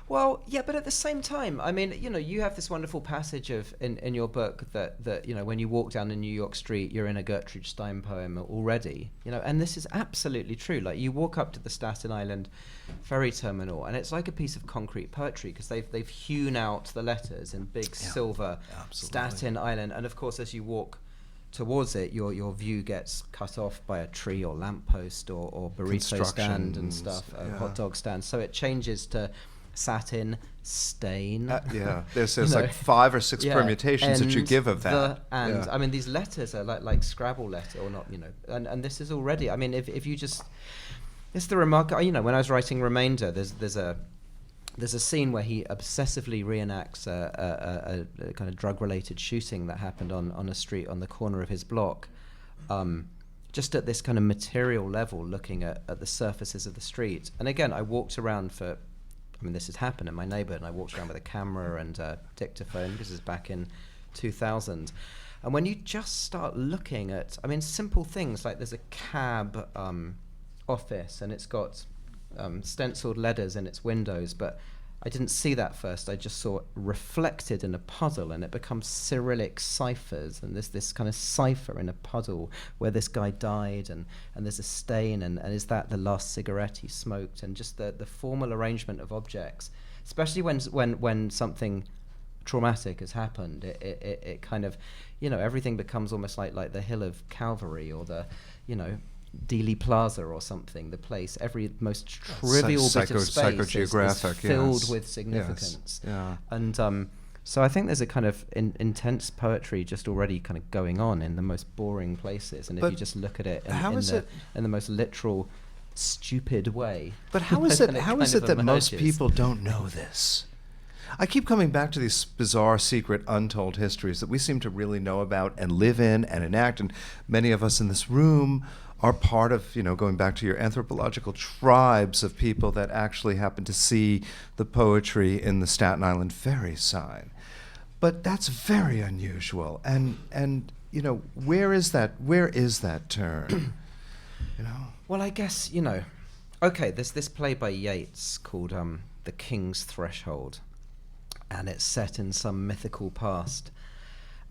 Well, yeah, but at the same time, I mean, you have this wonderful passage in your book that when you walk down a New York street, you're in a Gertrude Stein poem already, and this is absolutely true. Like, you walk up to the Staten Island ferry terminal, and it's like a piece of concrete poetry because they've hewn out the letters in big silver, Staten Island, and of course, as you walk towards it, your view gets cut off by a tree or lamppost or burrito stand and stuff, hot dog stand. So it changes to satin, stain. There's like 5 or 6 permutations that you give of that. I mean, these letters are like Scrabble letter or not, and this is already. I mean, if you just, it's the remark. When I was writing Remainder, there's a scene where he obsessively reenacts a kind of drug-related shooting that happened on a street on the corner of his block. Just at this kind of material level, looking at the surfaces of the street. And again, I walked around this has happened in my neighborhood, and I walked around with a camera and a dictaphone. This is back in 2000. And when you just start looking at, simple things like there's a cab office, and it's got stenciled letters in its windows, but I didn't see that first. I just saw it reflected in a puddle, and it becomes Cyrillic ciphers, and there's this kind of cipher in a puddle where this guy died, and there's a stain, and is that the last cigarette he smoked, and just the formal arrangement of objects, especially when something traumatic has happened, it kind of, everything becomes almost like the Hill of Calvary or the, Dealey Plaza or something, the place, every most trivial bit of space is filled with significance. Yes. Yeah. And so I think there's a kind of intense poetry just already kind of going on in the most boring places, and if you just look at it in the most literal, stupid way. But how is it that most emerges. people don't know this? I keep coming back to these bizarre, secret, untold histories that we seem to really know about and live in and enact, and many of us in this room are part of, going back to your anthropological tribes of people that actually happen to see the poetry in the Staten Island ferry sign. But that's very unusual. And where is that turn? Well, I guess, Okay, there's this play by Yeats called The King's Threshold, and it's set in some mythical past.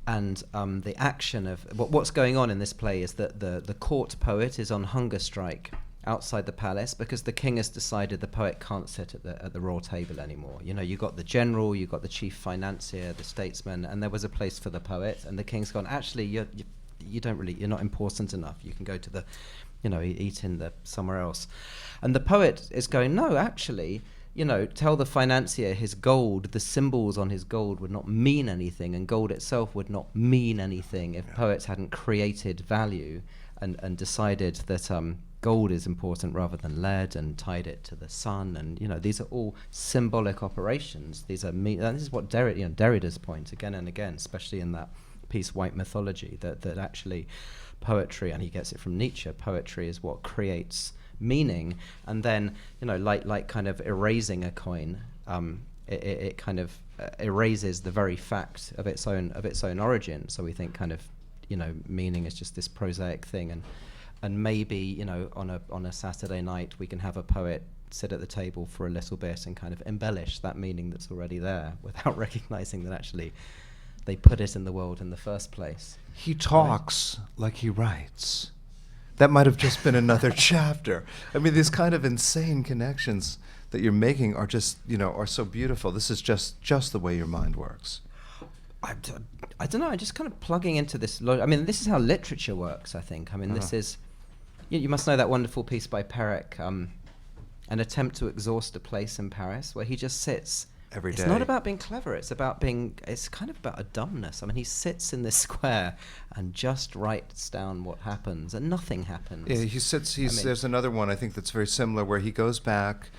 And the action of what's going on in this play is that the court poet is on hunger strike outside the palace because the king has decided the poet can't sit at the royal table anymore. You know, you got the general, you got the chief financier, the statesman, and there was a place for the poet. And the king's gone, actually, you're not important enough. You can go to the, eat in somewhere else. And the poet is going, no, actually, tell the financier his gold, the symbols on his gold would not mean anything, and gold itself would not mean anything if poets hadn't created value and decided that gold is important rather than lead, and tied it to the sun. And these are all symbolic operations. These are and this is what Derrida's point again and again, especially in that piece White Mythology, that actually poetry, and he gets it from Nietzsche, poetry is what creates meaning. And then like kind of erasing a coin, it kind of erases the very fact of its own origin. So we think kind of meaning is just this prosaic thing, and maybe on a Saturday night we can have a poet sit at the table for a little bit and kind of embellish that meaning that's already there without recognizing that actually they put it in the world in the first place. He talks like he writes. That might have just been another chapter. I mean, these kind of insane connections that you're making are just, are so beautiful. This is just the way your mind works. I don't know. I'm just kind of plugging into this. I mean, this is how literature works, I think. I mean, this is... You must know that wonderful piece by Perec, An Attempt to Exhaust a Place in Paris, where he just sits... Every day. It's not about being clever. It's kind of about a dumbness. I mean, he sits in this square and just writes down what happens, and nothing happens. Yeah, he sits. There's another one I think that's very similar, where he goes back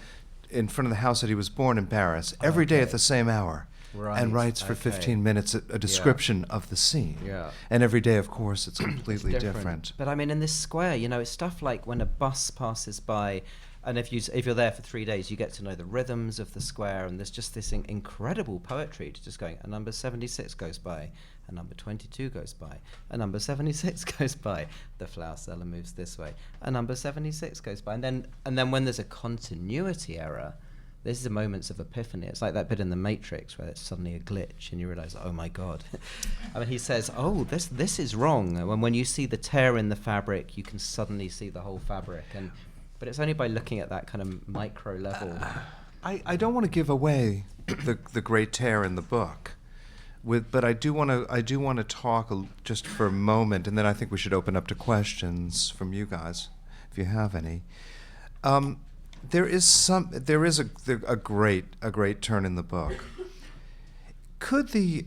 in front of the house that he was born in Paris every day at the same hour, and writes for 15 minutes a description of the scene. Yeah. And every day, of course, it's completely different. But I mean, in this square, it's stuff like when a bus passes by. And if you're there for 3 days, you get to know the rhythms of the square, and there's just this incredible poetry to just going, a number 76 goes by, a number 22 goes by, a number 76 goes by, the flower seller moves this way, a number 76 goes by, and then when there's a continuity error, this is the moments of epiphany. It's like that bit in The Matrix where it's suddenly a glitch and you realize, oh my God. I mean, he says, oh, this is wrong. And when you see the tear in the fabric, you can suddenly see the whole fabric. But it's only by looking at that kind of micro level. I don't want to give away the great tear in the book, but I do want to talk just for a moment, and then I think we should open up to questions from you guys, if you have any. There is a great turn in the book. Could the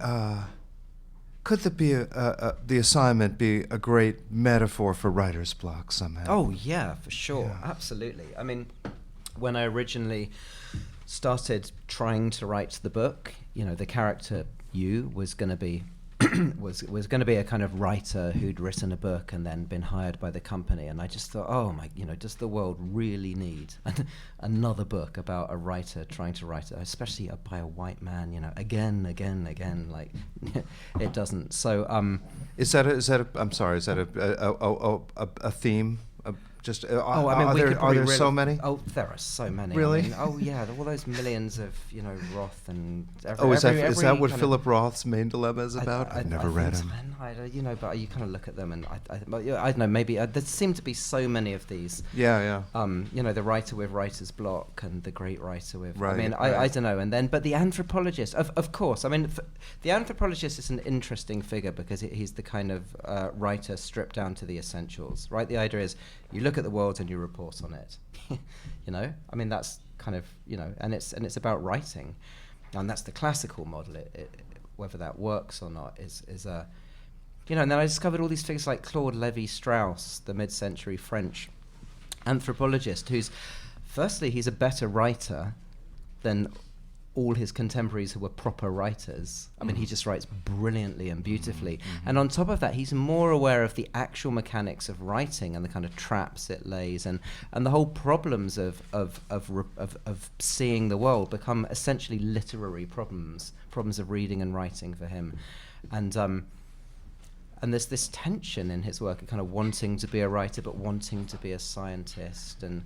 assignment be a great metaphor for writer's block somehow? Oh yeah, for sure, Yeah. absolutely. I mean, when I originally started trying to write the book, the character you was going to be was going to be a kind of writer who'd written a book and then been hired by the company, and I just thought, oh my, does the world really need another book about a writer trying to write it, especially by a white man, again, like it doesn't. So is that a theme? Are there so many? Oh, there are so many. Really? I mean, oh yeah, all those millions of Roth and. Is that what Philip Roth's main dilemma is about? I've never read him. But you kind of look at them and I don't know. Maybe there seem to be so many of these. Yeah. The writer with writer's block and the great writer with. Right, I mean, right. I don't know. And then, but the anthropologist, of course. I mean, the anthropologist is an interesting figure because he's the kind of writer stripped down to the essentials. Right. The idea is you look at the world and you report on it. I mean, that's kind of and it's about writing, and that's the classical model. Whether that works or not is and then I discovered all these figures like Claude Lévi-Strauss, the mid-century French anthropologist, who's firstly he's a better writer than all his contemporaries who were proper writers. I mean, he just writes brilliantly and beautifully. And on top of that, he's more aware of the actual mechanics of writing and the kind of traps it lays, and the whole problems of seeing the world become essentially literary problems of reading and writing for him. And there's this tension in his work of kind of wanting to be a writer but wanting to be a scientist, and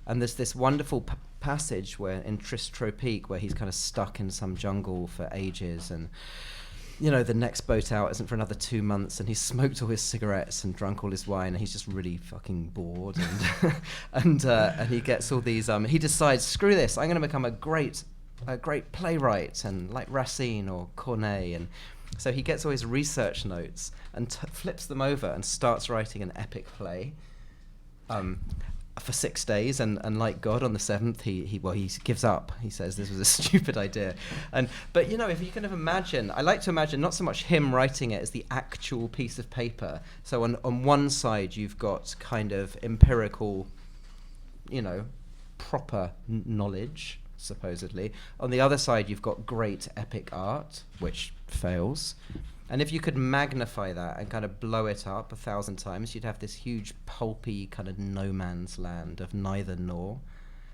And there's this wonderful passage where in Tris Tropique, where he's kind of stuck in some jungle for ages, and the next boat out isn't for another 2 months, and he's smoked all his cigarettes and drunk all his wine, and he's just really fucking bored, and and he gets all these. He decides, screw this, I'm going to become a great playwright, and like Racine or Corneille, and so he gets all his research notes and flips them over and starts writing an epic play. For 6 days, and like God, on the 7th, he gives up. He says this was a stupid idea, but if you kind of imagine, I like to imagine not so much him writing it as the actual piece of paper. So on one side you've got kind of empirical, proper knowledge, supposedly. On the other side you've got great epic art, which fails. And if you could magnify that and kind of blow it up 1,000 times, you'd have this huge pulpy kind of no man's land of neither nor,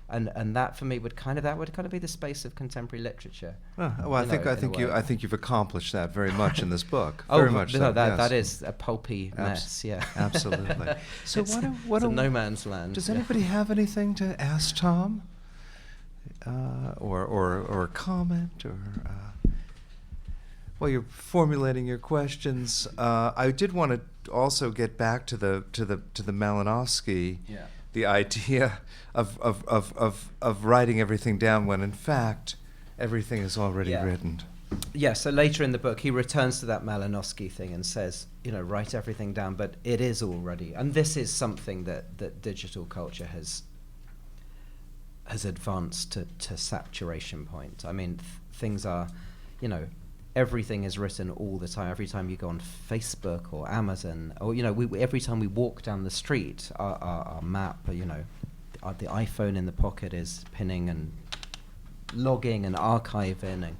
and that for me would kind of be the space of contemporary literature. Well, I think you've accomplished that very much in this book. Oh, very much. No, yes. That is a pulpy mess. Yeah, absolutely. So it's a no man's land. Does anybody have anything to ask Tom, or comment, or? While you're formulating your questions, I did want to also get back to the Malinowski, the idea of writing everything down when in fact everything is already written. Yeah. So later in the book, he returns to that Malinowski thing and says, write everything down, but it is already. And this is something that digital culture has advanced to saturation point. I mean, things are, everything is written all the time. Every time you go on Facebook or Amazon, or every time we walk down the street, our map, the iPhone in the pocket is pinning and logging and archiving and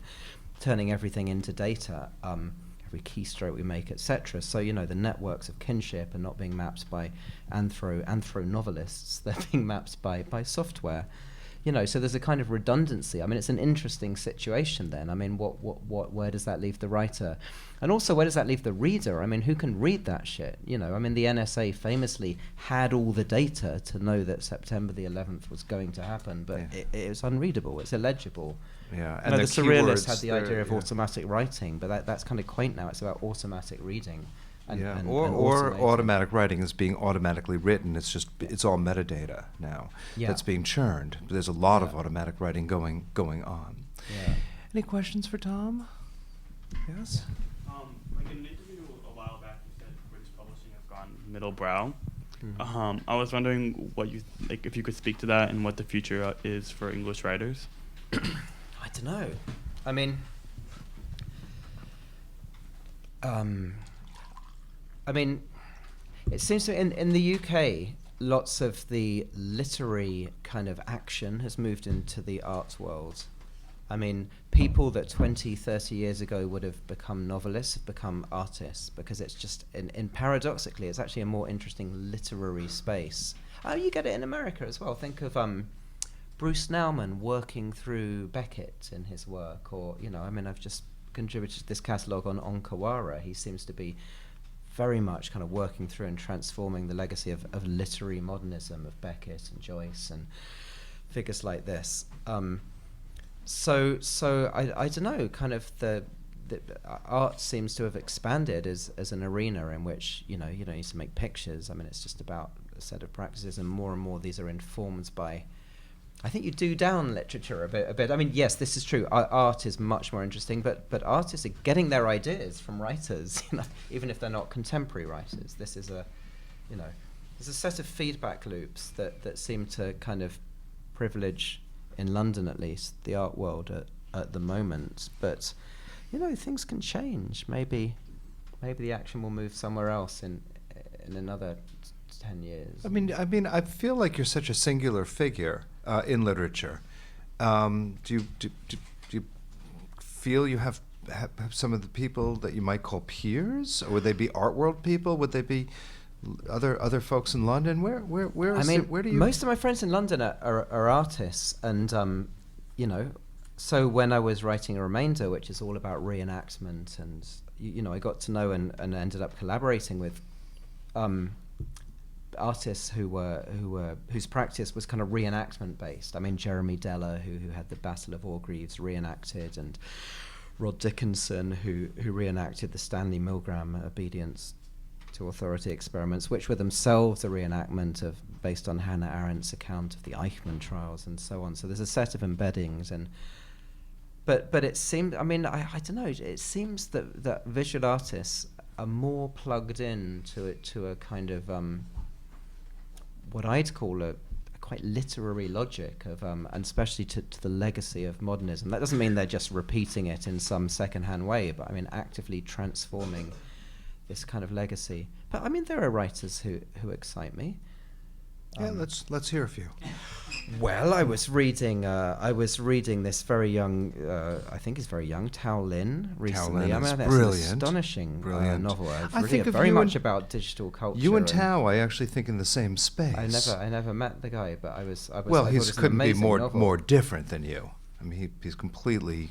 turning everything into data. Every keystroke we make, etc. So the networks of kinship are not being mapped by anthro novelists; they're being mapped by software. So there's a kind of redundancy. I mean, it's an interesting situation then. I mean, where does that leave the writer? And also, where does that leave the reader? I mean, who can read that shit? I mean, the NSA famously had all the data to know that September the 11th was going to happen, but it was unreadable. It's illegible. Yeah, and the surrealists had the idea of automatic writing, but that's kind of quaint now. It's about automatic reading. Or automatic writing is being automatically written. It's all metadata now that's being churned. There's a lot of automatic writing going on. Yeah. Any questions for Tom? Yes. Like in an interview a while back, you said British publishing have gone middle brow. Mm-hmm. I was wondering what you if you could speak to that and what the future is for English writers. I don't know. I mean. It seems to in the UK, lots of the literary kind of action has moved into the art world. I mean, people that 20, 30 years ago would have become novelists have become artists, because it's just, paradoxically, it's actually a more interesting literary space. Oh, you get it in America as well. Think of Bruce Nauman working through Beckett in his work, or, I've just contributed to this catalogue on Onkawara. He seems to be very much kind of working through and transforming the legacy of literary modernism of Beckett and Joyce and figures like this. So I don't know, kind of the art seems to have expanded as an arena in which, you don't need to make pictures. I mean, it's just about a set of practices, and more these are informed by, I think you do down literature a bit. I mean, yes, this is true. Art is much more interesting, but artists are getting their ideas from writers, even if they're not contemporary writers. This is there's a set of feedback loops that seem to kind of privilege, in London at least, the art world at the moment. But, things can change. Maybe the action will move somewhere else in another 10 years. I mean, I feel like you're such a singular figure in literature. Do you feel you have some of the people that you might call peers, or would they be art world people? Would they be other folks in London? Where do you? Most of my friends in London are artists, and so when I was writing A Remainder, which is all about reenactment, and I got to know and ended up collaborating with artists whose practice was kind of reenactment based. I mean, Jeremy Deller, who had the Battle of Orgreaves reenacted, and Rod Dickinson, who reenacted the Stanley Milgram obedience to authority experiments, which were themselves a reenactment based on Hannah Arendt's account of the Eichmann trials and so on. So there's a set of embeddings, and but it seemed, I mean, I don't know, it seems that visual artists are more plugged in to a kind of what I'd call a quite literary logic of and especially to the legacy of modernism. That doesn't mean they're just repeating it in some second-hand way, but I mean actively transforming this kind of legacy. But I mean, there are writers who excite me. Yeah, let's hear a few. Well, I was reading this very young, I think he's very young, Tao Lin recently. Lin I mean, is that's brilliant. an astonishing novel. It's I really think of very you much and- about digital culture. You and Tao, I actually think in the same space. I never met the guy, but I was. Well, I he thought it was an couldn't be amazing novel. more different than you. I mean, he's completely,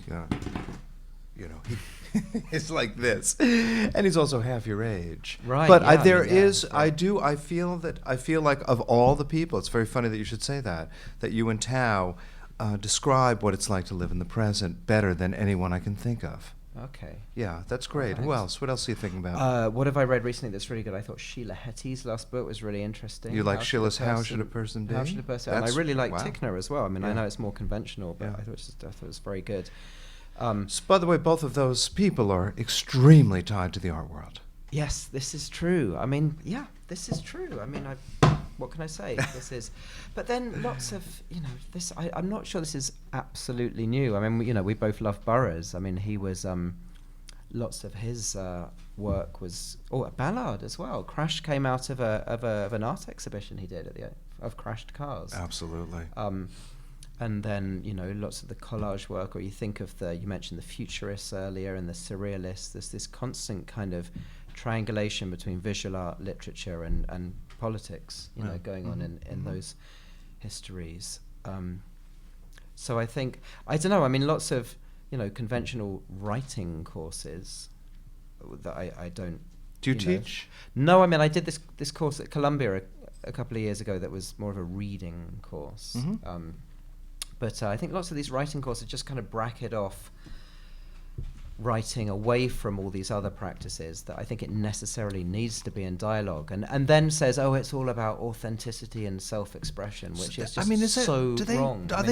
he's like this, and he's also half your age. Right, But yeah, I feel like of all the people, it's very funny that you should say that you and Tao describe what it's like to live in the present better than anyone I can think of. Okay. Yeah, that's great. Who Thanks. else? What else are you thinking about? What have I read recently that's really good? I thought Sheila Hetty's last book was really interesting. You like How Should Sheila's a How Should a Person- Person Be? How Should a Person? And I That's- really like wow. Tickner as well. I mean, I Yeah. know it's more conventional, but Yeah. I thought it was very good. By the way, both of those people are extremely tied to the art world. Yes, this is true. I mean, yeah, this is true. I mean, what can I say? This is, but then lots of, this. I'm not sure this is absolutely new. I mean, we both love Burroughs. I mean, he was, lots of his work was, Ballard as well. Crash came out of an art exhibition he did of crashed cars. Absolutely. And then, lots of the collage work, or you think of you mentioned the futurists earlier and the surrealists. There's this constant kind of triangulation between visual art, literature, and politics, going on in those histories. So I think, I don't know, I mean, lots of, conventional writing courses that I don't... Do you teach? No, I mean, I did this course at Columbia a couple of years ago that was more of a reading course. Mhm. But I think lots of these writing courses just kind of bracket off writing away from all these other practices that I think it necessarily needs to be in dialogue, and then says, it's all about authenticity and self-expression, which is just wrong. Are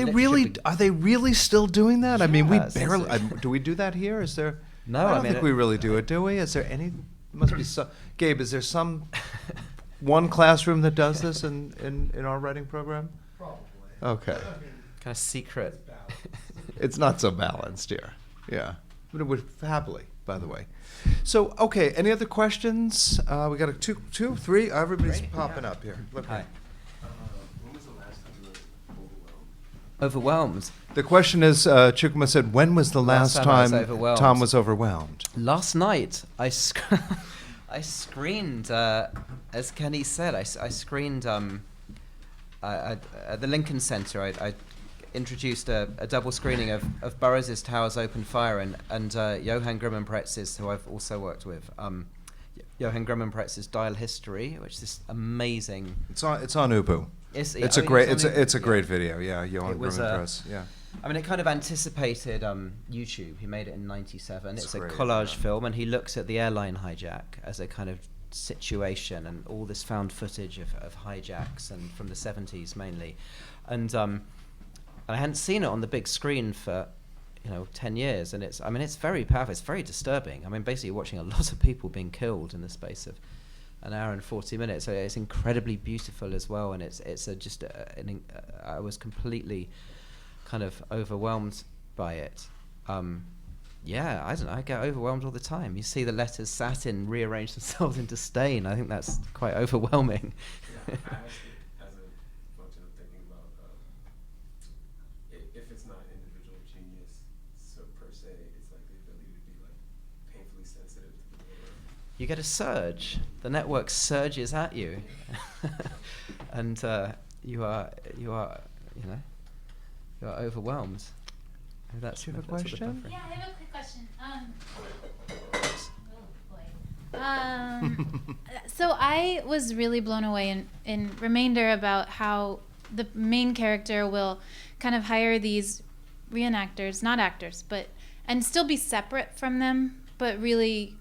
they really still doing that? I mean, we Yeah, barely. Do we do that here? Is there? No, I don't think we really do it, do we? Is there any? Must be some. Gabe, is there some one classroom that does this in our writing program? Probably. Okay. Kind of secret. It's not so balanced here. Yeah. But it would happily, by the way. So, okay, any other questions? We got a two, three. Everybody's Great, popping yeah. up here. Look Hi. here. When was the last time you were overwhelmed? Overwhelmed. The question is, Chukuma said, when was the last time I was time overwhelmed. Tom was overwhelmed? Last night, I screened, as Kenny said, I screened at the Lincoln Center. I introduced a double screening of Burroughs' Towers Open Fire and Johann Grimmenpretz's, who I've also worked with. Johann Grimmenpretz's Dial History, which is this amazing. It's on Ubu. It's a great video. Yeah, Johann It was, Grimmenpretz. Yeah. I mean, it kind of anticipated YouTube. He made it in '97. It's a great, collage yeah. film, and he looks at the airline hijack as a kind of situation and all this found footage of hijacks and from the '70s mainly, and I hadn't seen it on the big screen for 10 years, and it's very powerful. It's very disturbing. I mean, basically, you're watching a lot of people being killed in the space of an hour and 40 minutes. So it's incredibly beautiful as well, and I was completely kind of overwhelmed by it. Yeah, I don't know. I get overwhelmed all the time. You see the letters Satin rearrange themselves into Stain. I think that's quite overwhelming. Yeah, I actually, as a function of thinking about if it's not individual genius, so per se, it's like the ability to be like painfully sensitive to the world. You get a surge. The network surges at you, and you are overwhelmed. Maybe that's Do you have a that's what the question? buffering- Yeah, I have a quick question. So I was really blown away in Remainder about how the main character will kind of hire these reenactors, not actors, and still be separate from them, but really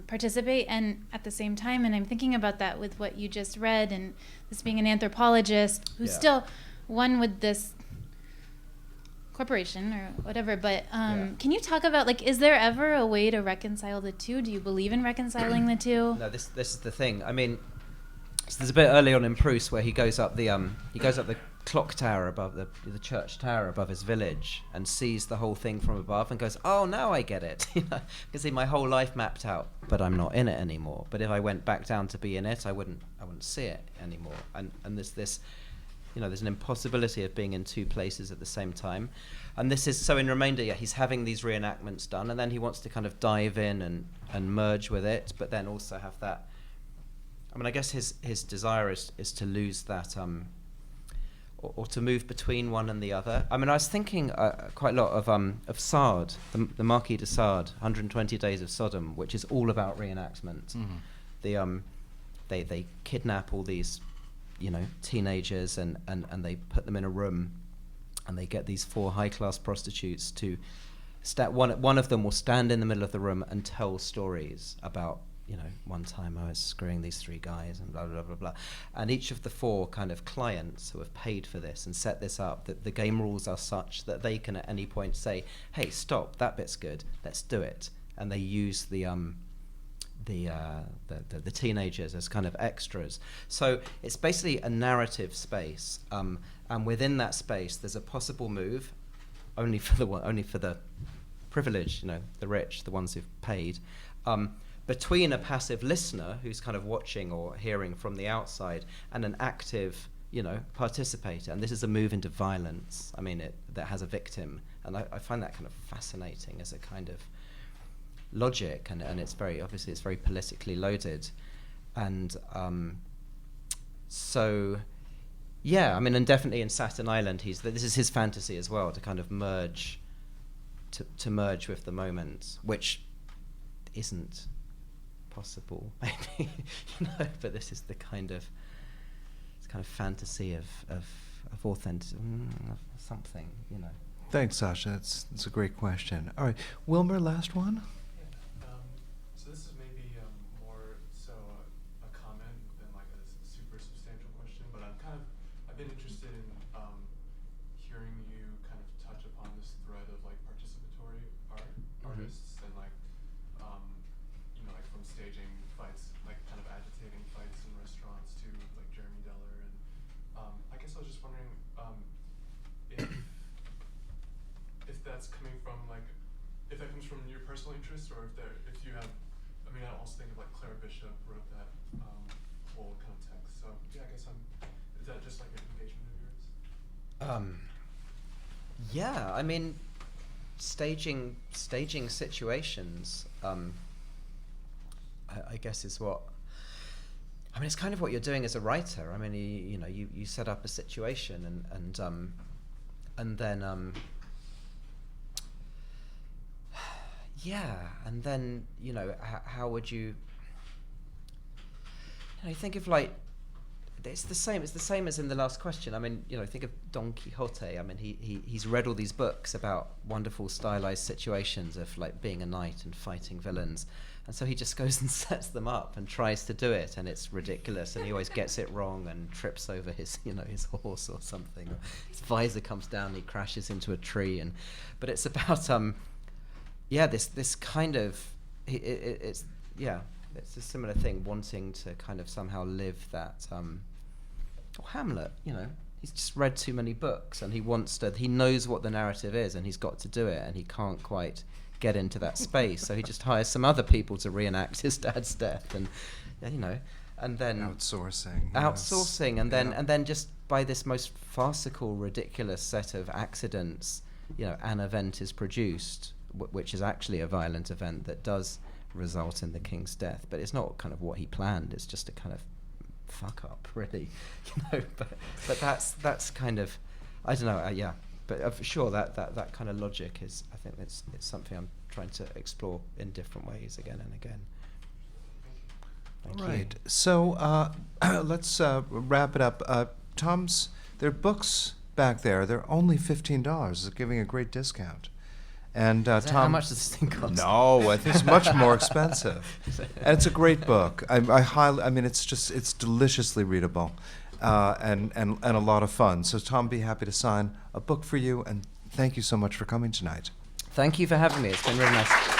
participate and at the same time. And I'm thinking about that with what you just read, and this being an anthropologist who's still one with this corporation or whatever. But can you talk about, like, is there ever a way to reconcile the two? Do you believe in reconciling the two? No, this is the thing. I mean, so there's a bit early on in Proust where he goes up the clock tower above the church tower above his village and sees the whole thing from above and goes, oh, now I get it. You know, I can see my whole life mapped out, but I'm not in it anymore. But if I went back down to be in it, I wouldn't see it anymore. And there's this, you know, there's an impossibility of being in two places at the same time. And this is, so in Remainder, he's having these reenactments done, and then he wants to kind of dive in and merge with it, but then also have that, I mean, I guess his desire is to lose that, or to move between one and the other. I mean, I was thinking quite a lot of Sade, the Marquis de Sade, 120 Days of Sodom, which is all about reenactment. Mm-hmm. They kidnap all these, you know, teenagers and they put them in a room, and they get these 4 high-class prostitutes to one of them will stand in the middle of the room and tell stories about, you know, one time I was screwing these 3 guys and blah, blah, blah, blah. And each of the 4 kind of clients who have paid for this and set this up, that the game rules are such that they can at any point say, hey, stop, that bit's good, let's do it. And they use the teenagers as kind of extras. So it's basically a narrative space. And within that space, there's a possible move, only for the privileged, you know, the rich, the ones who've paid, between a passive listener who's kind of watching or hearing from the outside and an active, you know, participator. And this is a move into violence. I mean, that has a victim, and I find that kind of fascinating as a kind of logic, and it's very obviously it's very politically loaded, and so. Yeah, I mean, and definitely in Satin Island, this is his fantasy as well, to kind of merge, to merge with the moment, which isn't possible, maybe, you know. But this is the kind of fantasy of authentic something, you know. Thanks, Sasha. That's a great question. All right, Wilmer, last one. So this is maybe more so a comment than like a super substantial question, but I've been interested in hearing you kind of touch upon this thread of like participatory artists and like you know, like from staging fights, like kind of agitating fights in restaurants to like Jeremy Deller, and I guess I was just wondering if that's coming from like, if that comes from your personal interest, or if you have, I mean, I also think of like Clara Bishop wrote that whole kind of text. So yeah, I guess is that just like an engagement of yours? Yeah, I mean, staging situations, I guess is what, I mean, it's kind of what you're doing as a writer. I mean, you set up a situation and then yeah, and then, you know, how would you think of, like, it's the same as in the last question. I mean, you know, think of Don Quixote. I mean, he's read all these books about wonderful stylized situations of like being a knight and fighting villains, and so he just goes and sets them up and tries to do it, and it's ridiculous, and he always gets it wrong and trips over his horse or something. Or his visor comes down, and he crashes into a tree, but it's about this kind of it's a similar thing, wanting to kind of somehow live that. Or Hamlet, you know, he's just read too many books, and he knows what the narrative is, and he's got to do it, and he can't quite get into that space, so he just hires some other people to reenact his dad's death, and you know, and then outsourcing, and then just by this most farcical, ridiculous set of accidents, you know, an event is produced, which is actually a violent event that does result in the king's death, but it's not kind of what he planned. It's just a kind of fuck up, really, you know. But that's kind of, I don't know. Yeah, but for sure that kind of logic is, I think it's something I'm trying to explore in different ways again and again. Thank All you. right. So let's wrap it up. Tom's, there are books back there. They're only $15. It's giving a great discount. And Is that Tom, how much does this thing cost? No, I think it's much more expensive. And it's a great book. I highly, I mean, it's deliciously readable, and a lot of fun. So Tom, be happy to sign a book for you. And thank you so much for coming tonight. Thank you for having me. It's been really nice.